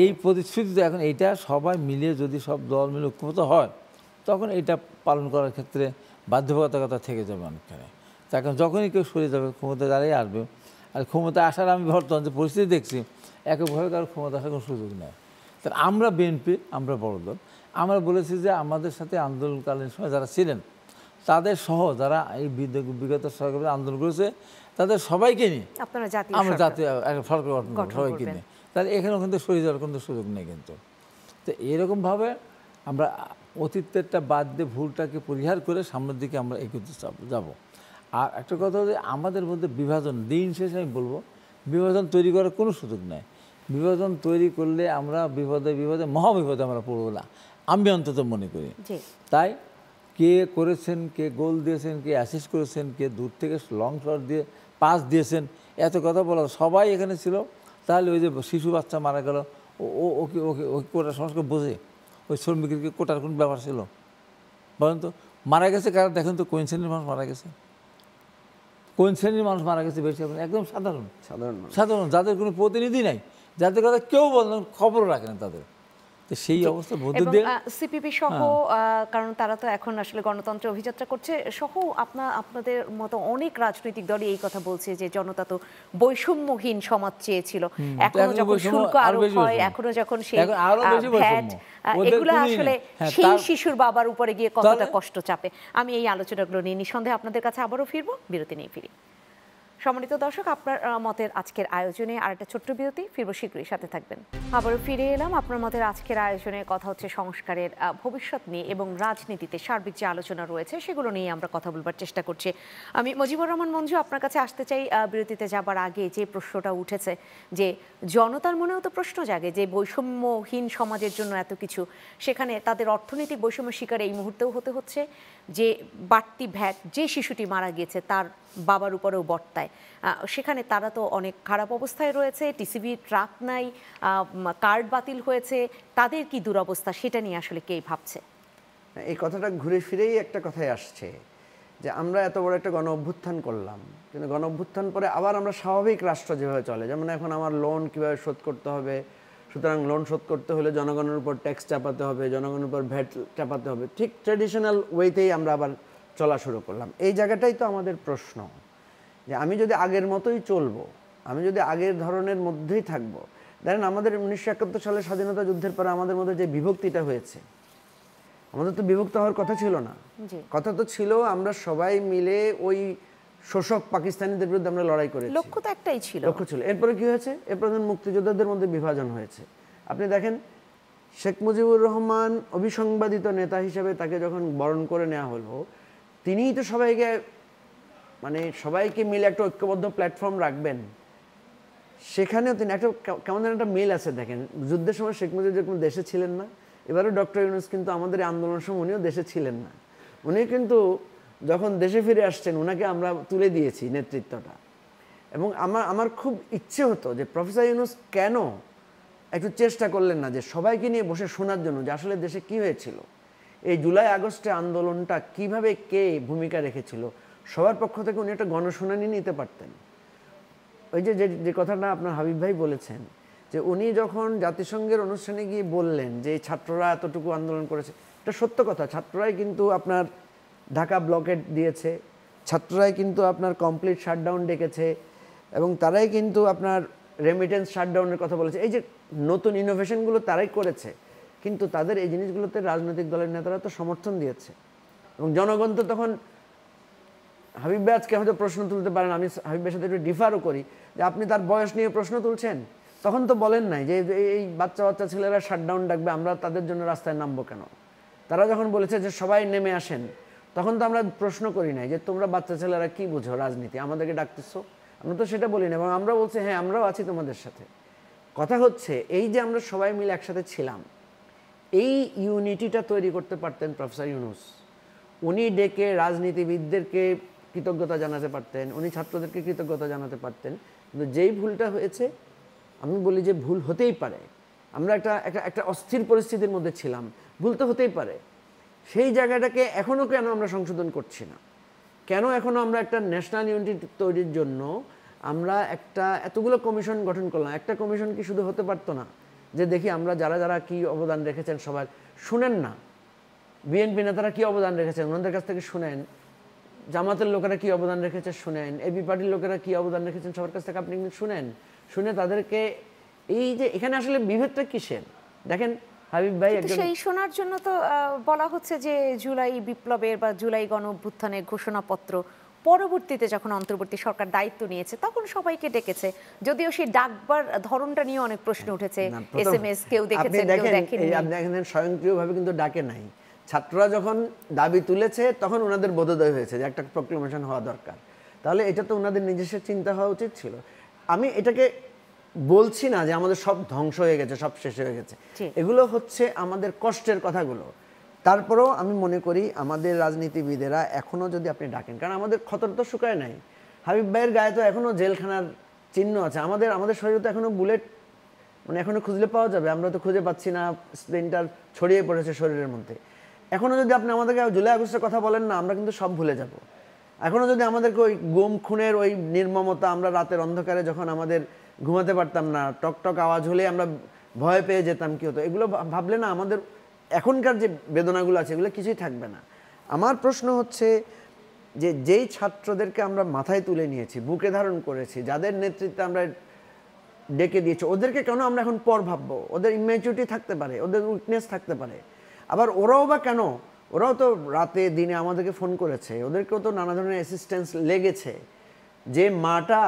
B: এই প্রতিশ্রুতি তো এখন এইটা সবাই মিলে যদি সব দল মিলে ঐক্যবদ্ধ হয় তখন এটা পালন করার ক্ষেত্রে বাধ্যবাধকতা থেকে যাবে অনেকখানে। এখন যখনই কেউ সরে যাবে ক্ষমতা দাঁড়িয়ে আসবে, আর ক্ষমতা আসার আমি বর্তমান যে পরিস্থিতি দেখছি এককভাবে কারো ক্ষমতা আসার কোনো সুযোগ নেই। তাহলে আমরা বিএনপি, আমরা বড় দল, আমরা বলেছি যে আমাদের সাথে আন্দোলনকালীন সময় যারা ছিলেন তাদের সহ যারা এই বিগত সরকার আন্দোলন করেছে তাদের সবাইকে নিয়ে আমরা জাতীয় সরকার গঠন করব, সবাইকে নিয়ে। তাহলে এখানে কিন্তু সরে যাওয়ার কোনো সুযোগ নেই কিন্তু। তো এরকমভাবে আমরা অতীতেরটা বাদ দিয়ে ভুলটাকে পরিহার করে সামনের দিকে আমরা এগোতে যাব। আর একটা কথা হচ্ছে আমাদের মধ্যে বিভাজন, দিন শেষে আমি বলবো বিভাজন তৈরি করার কোনো সুযোগ নেই। বিভাজন তৈরি করলে আমরা বিপদে মহাবিপদে আমরা পড়বো না, আমি অন্তত মনে করি। তাই কে করেছেন, কে গোল দিয়েছেন, কে অ্যাসিস্ট করেছেন, কে দূর থেকে লং শট দিয়ে পাস দিয়েছেন, এত কথা বলা সবাই এখানে ছিল। তাহলে ওই যে শিশু বাচ্চা মারা গেল, ওকে ওকে ওকে কোটার সংস্কার বোঝে? ওই শ্রমিকের কোটার কোন ব্যাপার ছিল বলেন তো? মারা গেছে কারা দেখেন তো, কোন শ্রেণীর মানুষ মারা গেছে? কোন শ্রেণীর মানুষ মারা গেছে বেশি? একদম সাধারণ, যাদের কোনো প্রতিনিধি নাই, যাদের কথা কেউ বলেন, খবরও রাখে না তাদের। সেই অবস্থা মধ্যে দিয়ে
A: সিপিবি সহ, কারণ তারা তো এখন আসলে গণতন্ত্রের অভিযাত্রা করছে সহ, আপনাদের মতো অনেক রাজনৈতিক দলই এই কথা বলছে যে জনতা তো বৈষম্যহীন সমাজ চেয়েছিল। এখনো যখন শুল্ক আরোপ হয়, এখনো যখন সেই ভ্যাট, এগুলো আসলে সেই শিশুর বাবার উপরে গিয়ে কতটা কষ্ট চাপে। আমি এই আলোচনাগুলো নিয়ে নিঃসন্দেহে আপনাদের কাছে আবারও ফিরবো, বিরতি নিয়ে ফিরি। সম্মানিত দর্শক, আপনার মতের আজকের আয়োজনে আর একটা ছোট্ট বিরতি, ফিরবো শীঘ্রই, সাথে থাকবেন। আবারও ফিরে এলাম। আপনার মতের আজকের আয়োজনে কথা হচ্ছে সংস্কারের ভবিষ্যৎ নিয়ে এবং রাজনীতিতে সার্বিক যে আলোচনা রয়েছে সেগুলো নিয়ে আমরা কথা বলবার চেষ্টা করছি। আমি মুজিবুর রহমান মঞ্জু, আপনার কাছে আসতে চাই বিরতিতে যাবার আগে যে প্রশ্নটা উঠেছে, যে জনতার মনেও তো প্রশ্ন জাগে যে বৈষম্যহীন সমাজের জন্য এত কিছু, সেখানে তাদের অর্থনৈতিক বৈষম্য শিকার এই মুহূর্তেও হতে হচ্ছে, যে বাড়তি ভ্যাট যে শিশুটি মারা গিয়েছে তার বাবার উপরেও বর্তায়, সেখানে তারা তো অনেক খারাপ অবস্থায় রয়েছে, টিসিবি ট্রাক নাই, কার্ড বাতিল হয়েছে, তাদের কি দুরবস্থা সেটা নিয়ে আসলে কে ভাবছে?
C: এই কথাটা ঘুরে ফিরেই একটা কথাই আসছে যে আমরা এত বড় একটা গণ অভ্যুত্থান করলাম, কিন্তু গণ অভ্যুত্থান পরে আবার আমরা স্বাভাবিক রাষ্ট্র যেভাবে চলে, যেমন এখন আমার লোন কীভাবে শোধ করতে হবে, সুতরাং লোন শোধ করতে হলে জনগণের উপর ট্যাক্স চাপাতে হবে, জনগণের উপর ভ্যাট চাপাতে হবে, ঠিক ট্র্যাডিশনাল ওয়েতেই আমরা আবার চলা শুরু করলাম। এই জায়গাটাই তো আমাদের প্রশ্ন, যে আমি যদি আগের মতোই চলবো, আমি যদি আগের ধরনের মধ্যেই থাকবো। দেখেন, আমাদের 1971 সালে স্বাধীনতা যুদ্ধের পরে আমাদের মধ্যে যে বিভক্তিটা হয়েছে, আমাদের তো বিভক্ত হওয়ার কথা ছিল না। কথা তো ছিল আমরা সবাই মিলে ওই শোষক পাকিস্তানিদের বিরুদ্ধে আমরা লড়াই করেছি,
A: লক্ষ্য তো একটাই ছিল,
C: লক্ষ্য ছিল। এরপরে কি হয়েছে? এরপরে মুক্তিযোদ্ধাদের মধ্যে বিভাজন হয়েছে। আপনি দেখেন, শেখ মুজিবুর রহমান অবিসংবাদিত নেতা হিসেবে তাকে যখন বরণ করে নেওয়া হলো, তিনিই তো সবাইকে, মানে সবাইকে মিলে একটা ঐক্যবদ্ধ প্ল্যাটফর্ম রাখবেন, সেখানেও তিনি একটা কেমন যেন একটা মিল আছে। দেখেন, যুদ্ধের সময় শেখ মুজিব যেরকম দেশে ছিলেন না, এবারও ডক্টর ইউনূস কিন্তু আমাদের এই আন্দোলনের সময় উনিও দেশে ছিলেন না। উনি কিন্তু যখন দেশে ফিরে আসছেন, ওনাকে আমরা তুলে দিয়েছি নেতৃত্বটা। এবং আমার খুব ইচ্ছে হতো যে প্রফেসর ইউনূস কেন একটু চেষ্টা করলেন না যে সবাইকে নিয়ে বসে শোনার জন্য যে আসলে দেশে কি হয়েছিল, এই জুলাই আগস্টে আন্দোলনটা কিভাবে কে ভূমিকা রেখেছিল। সবার পক্ষ থেকে উনি একটা গণশুনানি নিতে পারতেন। ওই যে কথাটা আপনার হাবিব ভাই বলেছেন, যে উনি যখন জাতিসংঘের অনুষ্ঠানে গিয়ে বললেন যে ছাত্ররা এতটুকু আন্দোলন করেছে, এটা সত্য কথা। ছাত্ররাই কিন্তু আপনার ঢাকা ব্লকেট দিয়েছে, ছাত্ররাই কিন্তু আপনার কমপ্লিট শাটডাউন ডেকেছে, এবং তারাই কিন্তু আপনার রেমিটেন্স শাটডাউনের কথা বলেছে। এই যে নতুন ইনোভেশনগুলো তারাই করেছে, কিন্তু তাদের এই জিনিসগুলোতে রাজনৈতিক দলের নেতারা তো সমর্থন দিয়েছে। এবং জনগণ তো তখন, হাবিব ভাই আজকে হয়তো প্রশ্ন তুলতে পারেন, আমি হাবিব ভাইয়ের সাথে একটু ডিফারও করি, যে আপনি তার বয়স নিয়ে প্রশ্ন তুলছেন, তখন তো বলেন নাই যে এই বাচ্চা বাচ্চা ছেলেরা শাটডাউন ডাকবে, আমরা তাদের জন্য রাস্তায় নামবো কেন। তারা যখন বলেছে যে সবাই নেমে আসেন, তখন তো আমরা প্রশ্ন করি নাই যে তোমরা বাচ্চা ছেলেরা কি বুঝো রাজনীতি, আমাদেরকে ডাকতেছো। আমরা তো সেটা বলি না, এবং আমরা বলছি হ্যাঁ আমরাও আছি তোমাদের সাথে। কথা হচ্ছে এই যে আমরা সবাই মিলে একসাথে ছিলাম, এই ইউনিটিটা তৈরি করতে পারতেন প্রফেসর ইউনূস। উনি ডেকে রাজনীতিবিদদেরকে কৃতজ্ঞতা জানাতে পারতেন, উনি ছাত্রদেরকে কৃতজ্ঞতা জানাতে পারতেন। কিন্তু যেই ভুলটা হয়েছে, আমি বলি যে ভুল হতেই পারে, আমরা একটা অস্থির পরিস্থিতির মধ্যে ছিলাম, ভুল তো হতেই পারে। সেই জায়গাটাকে এখনও কেন আমরা সংশোধন করছি না? কেন এখনও আমরা একটা ন্যাশনাল ইউনিটি তৈরির জন্য আমরা এতগুলো কমিশন গঠন করলাম? একটা কমিশন কি শুধু হতে পারতো না যে দেখি আমরা যারা যারা কি অবদান রেখেছেন সবার শুনেন না, বিএনপি নেতারা কি অবদান রেখেছেন ওনাদের কাছ থেকে শুনেন, জামাতের লোকেরা কি অবদান রেখেছে শুনেন, এবি পার্টির লোকেরা কি অবদান রেখেছেন সবার কাছ থেকে আপনি শুনেন, শুনে তাদেরকে এই যে এখানে আসলে বিভেদটা কিসের? দেখেন হাবিব ভাই,
A: সেই শোনার জন্য তো বলা হচ্ছে যে জুলাই বিপ্লবের বা জুলাই গণ অভ্যুত্থানের ঘোষণাপত্র পরবর্তীতে যখন অন্তর্বর্তী সরকার দায়িত্ব নিয়েছে তখন সবাইকে ডেকেছে, যদিও সেই ডাকবার ধরনটা নিয়ে অনেক প্রশ্ন উঠেছে। এসএমএস কেউ দেখেছে কেউ দেখেননি।
C: আপনি দেখেন স্বয়ংক্রিয়ভাবে কিন্তু ডাকে নাই। ছাত্ররা যখন দাবি তুলেছে তখন ওনাদের বোধোদয় হয়েছে যে একটা প্রক্লেমেশন হওয়া দরকার। তাহলে এটা তো ওনাদের নিজস্ব চিন্তা হওয়া উচিত ছিল। আমি এটাকে বলছি না যে আমাদের সব ধ্বংস হয়ে গেছে, সব শেষ হয়ে গেছে, এগুলো হচ্ছে আমাদের কষ্টের কথাগুলো। তারপরেও আমি মনে করি আমাদের রাজনীতিবিদেরা এখনো যদি আপনি ডাকেন, কারণ আমাদের ক্ষত তো শুকায় নাই। হাবিব ভাইয়ের গায়ে তো এখনো জেলখানার চিহ্ন আছে, আমাদের শরীরে তো এখনো বুলেট, মানে এখনো খুঁজলে পাওয়া যাবে, আমরা তো খুঁজে পাচ্ছি না, স্প্লিন্টার ছড়িয়ে পড়েছে শরীরের মধ্যে। এখনো যদি আপনি আমাদেরকে জুলাই আগস্টের কথা বলেন না, আমরা কিন্তু সব ভুলে যাব। এখনো যদি আমাদেরকে ওই গুম খুনের ওই নির্মমতা, আমরা রাতের অন্ধকারে যখন আমাদের ঘুমাতে পারতাম না, টকটক আওয়াজ হলে আমরা ভয় পেয়ে যেতাম কি হতো, এগুলো ভাবলে না আমাদের এখনকার যে বেদনাগুলো আছে এগুলো কিছুই থাকবে না। আমার প্রশ্ন হচ্ছে যে যেই ছাত্রদেরকে আমরা মাথায় তুলে নিয়েছি, বুকে ধারণ করেছি, যাদের নেতৃত্বে আমরা ডেকে দিয়েছি, ওদেরকে কেন আমরা এখন পর ভাববো? ওদের ইম্যাচুরিটি থাকতে পারে, ওদের উইকনেস থাকতে পারে। আবার ওরাও বা কেন, ওরাও তো রাতে দিনে আমাদেরকে ফোন করেছে, ওদেরকেও তো নানা ধরনের অ্যাসিস্ট্যান্স লেগেছে। যে মাটা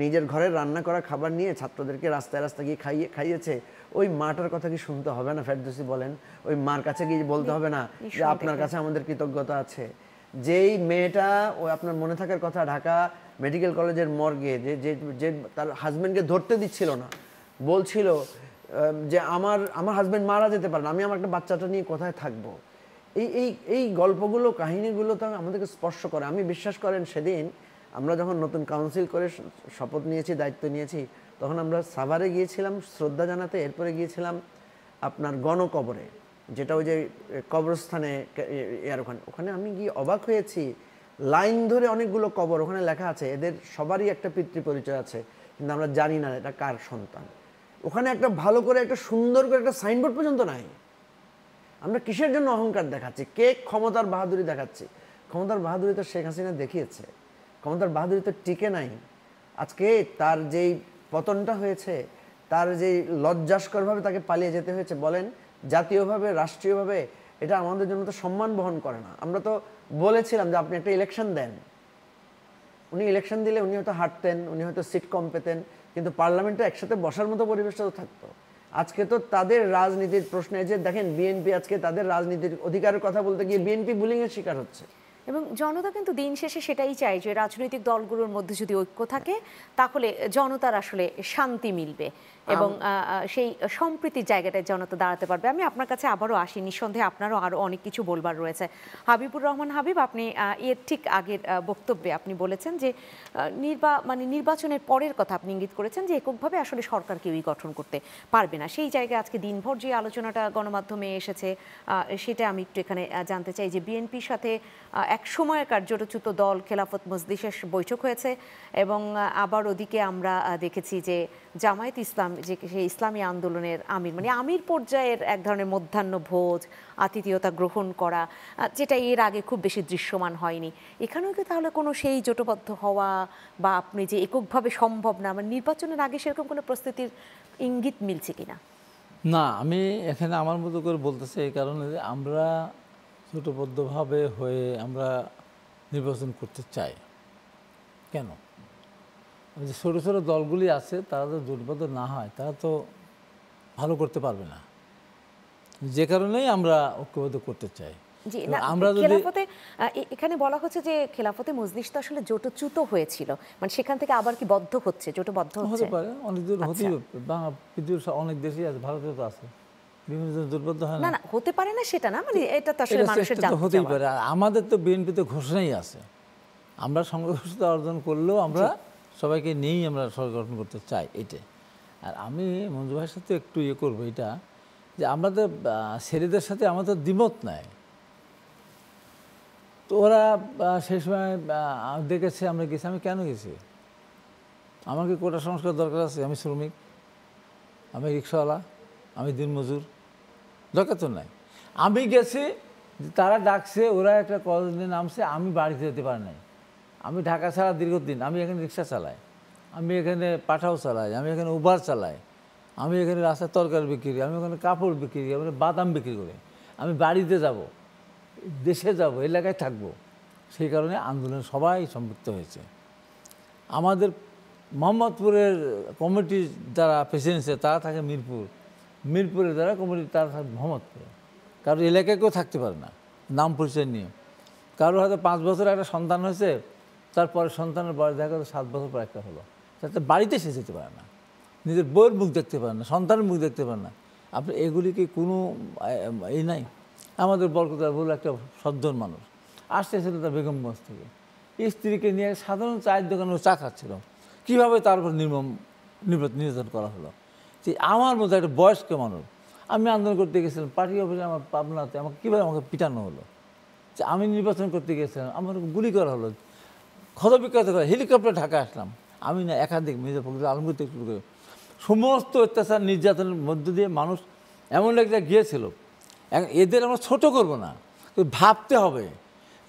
C: নিজের ঘরে রান্না করা খাবার নিয়ে ছাত্রদেরকে রাস্তায় রাস্তায় গিয়ে খাইয়েছে, ওই মাটার কথা কি শুনতে হবে না ফেরদৌসী বলেন? ওই মার কাছে গিয়ে বলতে হবে না যে আপনার কাছে আমাদের কৃতজ্ঞতা আছে? যেই মেয়েটা ওই আপনার মনে থাকার কথা ঢাকা মেডিকেল কলেজের মর্গে যে যে তার হাজবেন্ডকে ধরতে দিচ্ছিল না, বলছিল যে আমার হাজবেন্ড মারা যেতে পারে না, আমি আমার একটা বাচ্চাটা নিয়ে কোথায় থাকবো, এই এই এই গল্পগুলো কাহিনীগুলো তো আমাদেরকে স্পর্শ করে। আমি বিশ্বাস করেন সেদিন আমরা যখন নতুন কাউন্সিল করে শপথ নিয়েছি, দায়িত্ব নিয়েছি, তখন আমরা সাভারে গিয়েছিলাম শ্রদ্ধা জানাতে, এরপরে গিয়েছিলাম আপনার গণকবরে, যেটা ওই যে কবরস্থানে ওখানে আমি গিয়ে অবাক হয়েছি। লাইন ধরে অনেকগুলো কবর, ওখানে লেখা আছে এদের সবারই একটা পিতৃ পরিচয় আছে, কিন্তু আমরা জানি না এটা কার সন্তান। ওখানে একটা ভালো করে একটা সুন্দর করে একটা সাইনবোর্ড পর্যন্ত নাই। আমরা কিসের জন্য অহংকার দেখাচ্ছি? কে ক্ষমতার বাহাদুরি দেখাচ্ছি? ক্ষমতার বাহাদুরি তো শেখ হাসিনা দেখিয়েছে, ক্ষমতার বাহাদুরি তো টিকে নাই। আজকে তার যেই পতনটা হয়েছে, তার যেই লজ্জাস্করভাবে তাকে পালিয়ে যেতে হয়েছে, বলেন জাতীয়ভাবে রাষ্ট্রীয়ভাবে, এটা আমাদের জন্য তো সম্মান বহন করে না। আমরা তো বলেছিলাম যে আপনি একটা ইলেকশন দেন, উনি ইলেকশন দিলে উনি হয়তো হাঁটতেন, উনি হয়তো সিট কম পেতেন, কিন্তু পার্লামেন্টে একসাথে বসার মতো পরিবেশটা তো থাকতো। আজকে তো তাদের রাজনীতির প্রশ্নে যে দেখেন বিএনপি আজকে তাদের রাজনীতির অধিকারের কথা বলতে গিয়ে বিএনপি বুলিংয়ের শিকার হচ্ছে।
A: এবং জনতা কিন্তু দিন শেষে সেটাই চায় যে রাজনৈতিক দলগুলোর মধ্যে যদি ঐক্য থাকে তাহলে জনতার আসলে শান্তি মিলবে এবং সেই সম্প্রীতির জায়গাটায় জনতা দাঁড়াতে পারবে। আমি আপনার কাছে আবারও আসি, নিঃসন্দেহে আপনারও আরও অনেক কিছু বলবার রয়েছে। হাবিবুর রহমান হাবিব, আপনি এর ঠিক আগের বক্তব্যে আপনি বলেছেন যে নির্বাচনের পরের কথা আপনি ইঙ্গিত করেছেন যে এককভাবে আসলে সরকার কেউই গঠন করতে পারবে না। সেই জায়গায় আজকে দিনভর যে আলোচনাটা গণমাধ্যমে এসেছে সেটা আমি একটু এখানে জানতে চাই যে বিএনপির সাথে এক সময়কার জোটচ্যুত দল খেলাফত মজলিসের বৈঠক হয়েছে এবং আবার ওদিকে আমরা দেখেছি যে জামায়াত ইসলাম যে সেই ইসলামী আন্দোলনের আমির পর্যায়ের এক ধরনের মধ্যাহ্ন ভোজ, আতিথেয়তা গ্রহণ করা, যেটা এর আগে খুব বেশি দৃশ্যমান হয়নি। এখানেও কি তাহলে কোনো সেই জোটবদ্ধ হওয়া বা আপনি যে এককভাবে সম্ভব না, নির্বাচনের আগে সেরকম কোনো প্রস্তুতির ইঙ্গিত মিলছে কিনা?
B: না, আমি এখানে আমার মতো করে বলতেছি এই কারণে যে আমরা জোটবদ্ধভাবে হয়ে আমরা নির্বাচন করতে চাই। কেন? যে ছোটো ছোটো দলগুলি আছে তারা তো জোটবদ্ধ না হয় তারা তো ভালো করতে পারবে না, যে কারণেই আমরা ঐক্যবদ্ধ করতে চাই।
A: জি, আমরা খেলাফতে এখানে বলা হচ্ছে যে খেলাফতে মজলিস তো আসলে জোটচ্যুত হয়েছিল, সেখান থেকে আবার কি বদ্ধ হচ্ছে, জোটবদ্ধ হচ্ছে?
B: হতে পারে, অনেক দূর হতেই বাংলা পৃথিবীর অনেক দেশই আছে, ভারতে তো আছে, বিভিন্ন জোটবদ্ধ হয়
A: না। না হতে পারে না সেটা না, এটা তো আসলে মানুষের জানতে চাওয়া।
B: হতেই পারে। আমাদের তো বিএনপিতে ঘোষণাই আছে, আমরা সংখ্যাগরিষ্ঠতা অর্জন করলেও আমরা সবাইকে নিয়েই আমরা সরকার গঠন করতে চাই, এটাই। আর আমি মঞ্জু ভাইয়ের সাথে একটু করবো এটা যে আমাদের ছেলেদের সাথে আমাদের দ্বিমত নাই। তো ওরা সেই সময় দেখেছে আমরা গেছি, আমি কেন গেছি? আমাকে কোটা সংস্কার দরকার আছে? আমি শ্রমিক, আমি রিক্সাওয়ালা, আমি দিনমজুর, দরকার তো নাই। আমি গেছি, তারা ডাকছে, ওরা একটা কলেজে নামছে, আমি বাড়িতে যেতে পারি নাই। আমি ঢাকা ছাড়া দীর্ঘদিন, আমি এখানে রিক্সা চালাই, আমি এখানে পাঠাও চালাই, আমি এখানে উবার চালাই, আমি এখানে রাস্তায় তরকারি বিক্রি করি, আমি ওখানে কাপড় বিক্রি করি, আমি বাদাম বিক্রি করি। আমি বাড়িতে যাব, দেশে যাব, এলাকায় থাকবো। সেই কারণে আন্দোলনে সবাই সম্পৃক্ত হয়েছে। আমাদের মোহাম্মদপুরের কমিটির যারা প্রেসিডেন্ট তারা থাকে মিরপুরের যারা কমিটি তারা থাকে মোহাম্মদপুরে। কারো এলাকায় কেউ থাকতে পারে না নাম পরিচয় নিয়ে। কারো হয়তো 5 বছর একটা সন্তান হয়েছে, তারপরে সন্তানের বয়স দেখা গেলো 7 বছর পর একটা হলো, তাতে বাড়িতে সে যেতে পারে না, নিজের বউয়ের মুখ দেখতে পারে না, সন্তানের মুখ দেখতে পারে না। আপনি এগুলিকে কোনো এই নাই। আমাদের বরকতার বলে একটা সজ্জন মানুষ আসতেছিল তার বেগমগঞ্জ থেকে, স্ত্রীকে নিয়ে সাধারণ চায়ের দোকানে চা খাচ্ছিল, কীভাবে তার উপর নির্যাতন করা হলো। যে আমার মতো একটা বয়স্ক মানুষ, আমি আন্দোলন করতে গেছিলাম পার্টি অফিসে, আমার পাবনাতে আমাকে কীভাবে আমাকে পিটানো হলো। যে আমি নির্বাচন করতে গিয়েছিলাম, আমার গুলি করা হলো, ক্ষতবিক্ষত করা, হেলিকপ্টার ঢাকা আসলাম। আমি না একাধিক মির্জা ফখরুল আলমগীর থেকে শুরু করে সমস্ত অত্যাচার নির্যাতনের মধ্য দিয়ে মানুষ এমন একটা গিয়েছিল। এদের আমরা ছোট করব না, ভাবতে হবে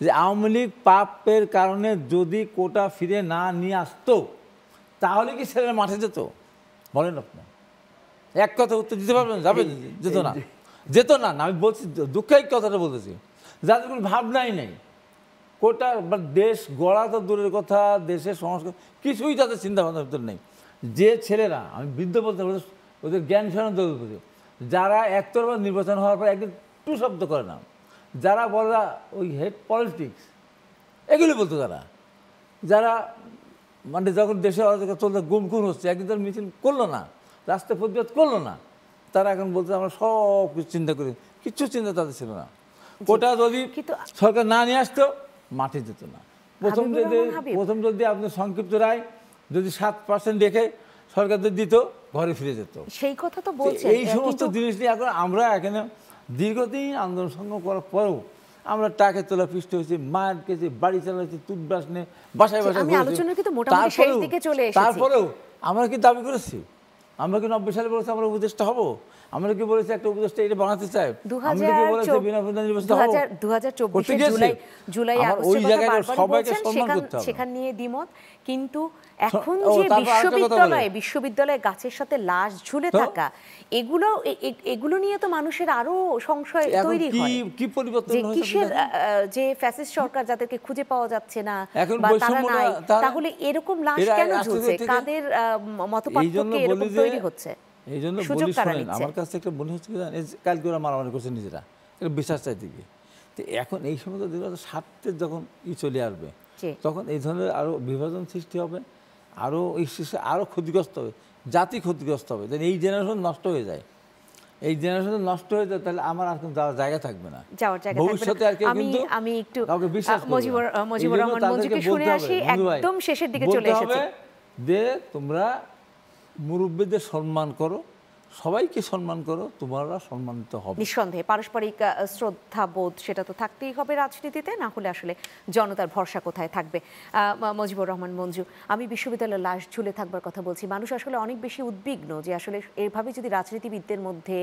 B: যে আওয়ামী লীগ পাপের কারণে যদি কোটা ফিরে না নিয়ে আসতো তাহলে কি ছেলেরা মাঠে যেত? বলেন আপনি, এক কথা উত্তর দিতে পারবেন? যাবে? যেত না। আমি বলছি, দুঃখের কথাটা বলতেছি, যাদের কোনো ভাবনাই নেই, কোটা বা দেশ গড়া তো দূরের কথা, দেশের সংস্কার কিছুই তাদের চিন্তা ভাবনার ভিতরে নেই। যে ছেলেরা, আমি বৃদ্ধ বলতে ওদের জ্ঞান ফেরানো দরকার, যারা একতরফা নির্বাচন হওয়ার পর একদিন টু শব্দ করে না, যারা বলে ওই হেড পলিটিক্স এগুলি বলতো, যারা মানে যখন দেশে চলতে গুম খুন হচ্ছে, একদিন তার মিছিল করলো না, রাস্তায় প্রতিবাদ করলো না, তারা এখন বলতে আমরা সব কিছু চিন্তা করি, কিচ্ছু চিন্তা তাদের ছিল না। কোটা যদি সরকার না নিয়ে আসতো মাঠে যেত না। প্রথম যদি আপনি সংক্ষিপ্ত রায় যদি 7% রেখে সরকারদের দিত, ঘরে ফিরে যেত।
A: সেই কথা তো বলছেন।
B: এই সমস্ত জিনিস নিয়ে এখন আমরা এখানে দীর্ঘদিন আন্দোলন সংগ্রাম করার পরেও আমরা টাকা তোলা পৃষ্ঠ হয়েছি, মায়ের কেছে বাড়ি চালাচ্ছি, টুথব্রাশ নিয়ে বাসায় বাসায় তারপরেও আমরা কি দাবি করেছি? আমরা কি 90 সালে বলেছি আমরা উপদেষ্টা হবো? আমরা কি বলেছি একটা উপদেষ্টা এটা বানাতে চাই? আমরা কি বলেছি বিনা প্রতিদ্বন্দ্বিতা নির্বাচিত হবো?
A: 2024 জুলাই
B: ওই জায়গায় সবাইকে সম্মান করতে হবে,
A: সেখান নিয়ে দ্বিমত। কিন্তু এখন যে বিশ্ববিদ্যালয়ে গাছের সাথে লাশ ঝুলে থাকা, এগুলো নিয়ে তো মানুষের আরো সংশয় তৈরি হয়।
B: কি পরিবর্তন
A: হয়েছে? কিসের যে ফ্যাসিস্ট সরকার যাদেরকে খুঁজে পাওয়া যাচ্ছে না বা তারা নাই, তাহলে এরকম লাশ কেন ঝুলছে? কাদের মতপার্থক্য এরকম তৈরি হচ্ছে?
B: এই জন্য বলি, শোনেন, আমার কাছে একটা মনে হচ্ছে কালকে ওরা মারামারি করছে নিজেরা, এটা বিশ্বাস চাইতে গিয়ে। তো এখন এই সময় স্বার্থের যখন চলে আসবে, তখন এই ধরনের আরো বিভাজন সৃষ্টি হবে, আরো এই শিশু আরো ক্ষতিগ্রস্ত হবে, জাতি ক্ষতিগ্রস্ত হবে। এই জেনারেশন নষ্ট হয়ে যায়, এই জেনারেশন নষ্ট হয়ে যায়, তাহলে আমার আর কোনো যাওয়ার জায়গা থাকবে না ভবিষ্যতে। আর
A: আমি একটু মুজিবুর রহমান মঞ্জুকে শুনে আসি, একদম শেষের দিকে চলে এসেছে।
B: যে তোমরা মুরব্বীদের সম্মান করো, সবাইকে সম্মান করো, তোমরা সম্মানিত হবে।
A: নিঃসন্দেহে পারস্পরিক শ্রদ্ধাবোধ সেটা তো থাকতেই হবে রাজনীতিতে, না হলে আসলে জনতার ভরসা কোথায় থাকবে? মুজিবুর রহমান মঞ্জু, আমি বিশ্ববিদ্যালয়ের লাশ ঝুলে থাকবার কথা বলছি। মানুষ আসলে অনেক বেশি উদ্বিগ্ন যে আসলে এভাবে যদি রাজনীতিবিদদের মধ্যে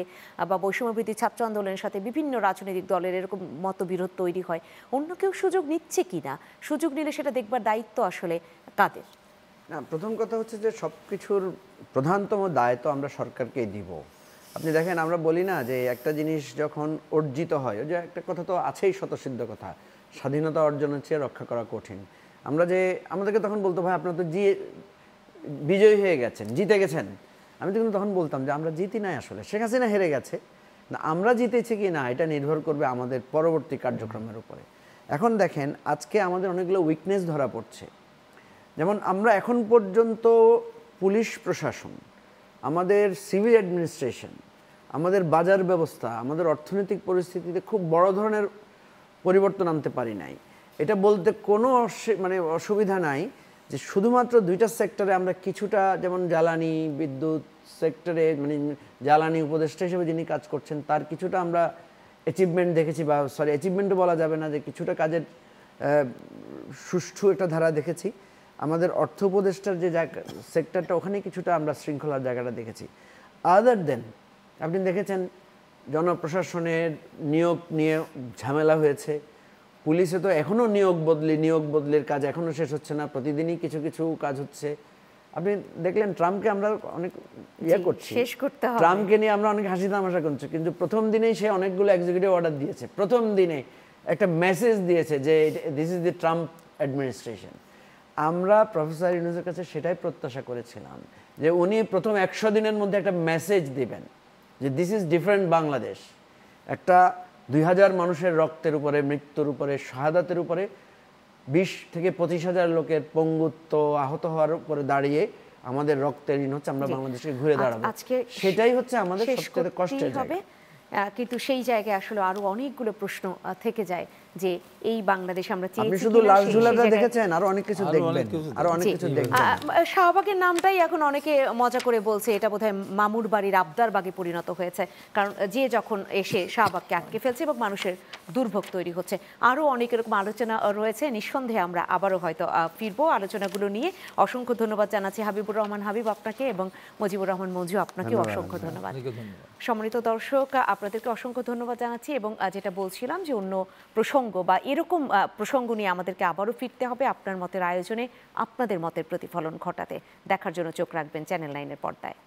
A: বা বৈষম্যবৃদ্ধি ছাত্র আন্দোলনের সাথে বিভিন্ন রাজনৈতিক দলের এরকম মতবিরোধ তৈরি হয়, অন্য কেউ সুযোগ নিচ্ছে কিনা, সুযোগ নিলে সেটা দেখবার দায়িত্ব আসলে কাদের?
C: না, প্রথম কথা হচ্ছে যে সব কিছুর প্রধানতম দায় তো আমরা সরকারকেই দিব। আপনি দেখেন, আমরা বলি না যে একটা জিনিস যখন অর্জিত হয়, ওই যে একটা কথা তো আছেই, স্বতঃসিদ্ধ কথা, স্বাধীনতা অর্জনের চেয়ে রক্ষা করা কঠিন। আমাদেরকে তখন বলতো, ভাই আপনারা তো বিজয়ী হয়ে গেছেন, জিতে গেছেন। আমি তো কিন্তু তখন বলতাম যে আমরা জিতি নাই, আসলে শেখ হাসিনা হেরে গেছে না, আমরা জিতেছি কি না এটা নির্ভর করবে আমাদের পরবর্তী কার্যক্রমের উপরে। এখন দেখেন, আজকে আমাদের অনেকগুলো উইকনেস ধরা পড়ছে। যেমন আমরা এখন পর্যন্ত পুলিশ প্রশাসন, আমাদের সিভিল অ্যাডমিনিস্ট্রেশন, আমাদের বাজার ব্যবস্থা, আমাদের অর্থনৈতিক পরিস্থিতিতে খুব বড় ধরনের পরিবর্তন আনতে পারি নাই। এটা বলতে কোনো অসুবিধা নাই যে শুধুমাত্র 2টা সেক্টরে আমরা কিছুটা, যেমন জ্বালানি বিদ্যুৎ সেক্টরে জ্বালানি উপদেষ্টা হিসেবে যিনি কাজ করছেন তার কিছুটা আমরা অ্যাচিভমেন্ট দেখেছি, বা অ্যাচিভমেন্টও বলা যাবে না, যে কিছুটা কাজের সুষ্ঠু একটা ধারা দেখেছি। আমাদের অর্থ উপদেষ্টার যে সেক্টরটা, ওখানে কিছুটা আমরা শৃঙ্খলার জায়গাটা দেখেছি। আদার দেন আপনি দেখেছেন জনপ্রশাসনের নিয়োগ নিয়ে ঝামেলা হয়েছে, পুলিশে তো এখনও নিয়োগ বদলির কাজ এখনও শেষ হচ্ছে না, প্রতিদিনই কিছু কিছু কাজ হচ্ছে। আপনি দেখলেন ট্রাম্পকে আমরা অনেক করছি, ট্রাম্পকে নিয়ে আমরা অনেক হাসি তামাশা করছি, কিন্তু প্রথম দিনেই সে অনেকগুলো এক্সিকিউটিভ অর্ডার দিয়েছে, প্রথম দিনে একটা মেসেজ দিয়েছে যে this is the Trump administration. আমরা প্রফেসর ইউনূসের কাছে সেটাই প্রত্যাশা করেছিলাম যে উনি প্রথম 100 দিনের মধ্যে একটা মেসেজ দিবেন যে দিস ইজ ডিফারেন্ট বাংলাদেশ। একটা 2000 মানুষের রক্তের উপরে, মৃত্যুর উপরে, শাহাদাতের উপরে, 20 থেকে 25,000 লোকের পঙ্গুত্ব, আহত হওয়ার উপরে দাঁড়িয়ে আমাদের রক্তের ঋণ হচ্ছে আমরা বাংলাদেশকে ঘুরে দাঁড়াবো। সেটাই হচ্ছে আমাদের সবচেয়ে কষ্টের জায়গা।
A: কিন্তু সেই জায়গায় আসলে আরো অনেকগুলো প্রশ্ন থেকে যায় যে এই বাংলাদেশ আমরা চেয়েছি।
C: আপনি শুধু লাশ ঝুলাটা দেখেছেন, আরো অনেক কিছু দেখবেন, আরো অনেক কিছু দেখবেন।
A: শাহবাগের নামটাই এখন অনেকে মজা করে বলছে এটা বোধহয় মামুর বাড়ির আবদার বাগে পরিণত হয়েছে, কারণ যে যখন এসে শাহবাগকে আটকে ফেলছে এবং মানুষের দুর্ভোগ তৈরি হচ্ছে। আরো অনেক এরকম আলোচনা রয়েছে, নিঃসন্দেহে আমরা আবারও হয়তো ফিরবো আলোচনাগুলো নিয়ে। অসংখ্য ধন্যবাদ জানাচ্ছি হাবিবুর রহমান হাবিব আপনাকে, এবং মুজিবুর রহমান মঞ্জু আপনাকে অসংখ্য ধন্যবাদ। সম্মানিত দর্শক, আপনাদেরকে অসংখ্য ধন্যবাদ জানাচ্ছি। এবং যেটা বলছিলাম যে অন্য প্রসঙ্গ বা এরকম প্রসঙ্গ নিয়ে আমাদেরকে আবারও ফিরতে হবে আপনার মতের আয়োজনে, আপনাদের মতের প্রতিফলন ঘটাতে। দেখার জন্য চোখ রাখবেন চ্যানেল 9 এর পর্দায়।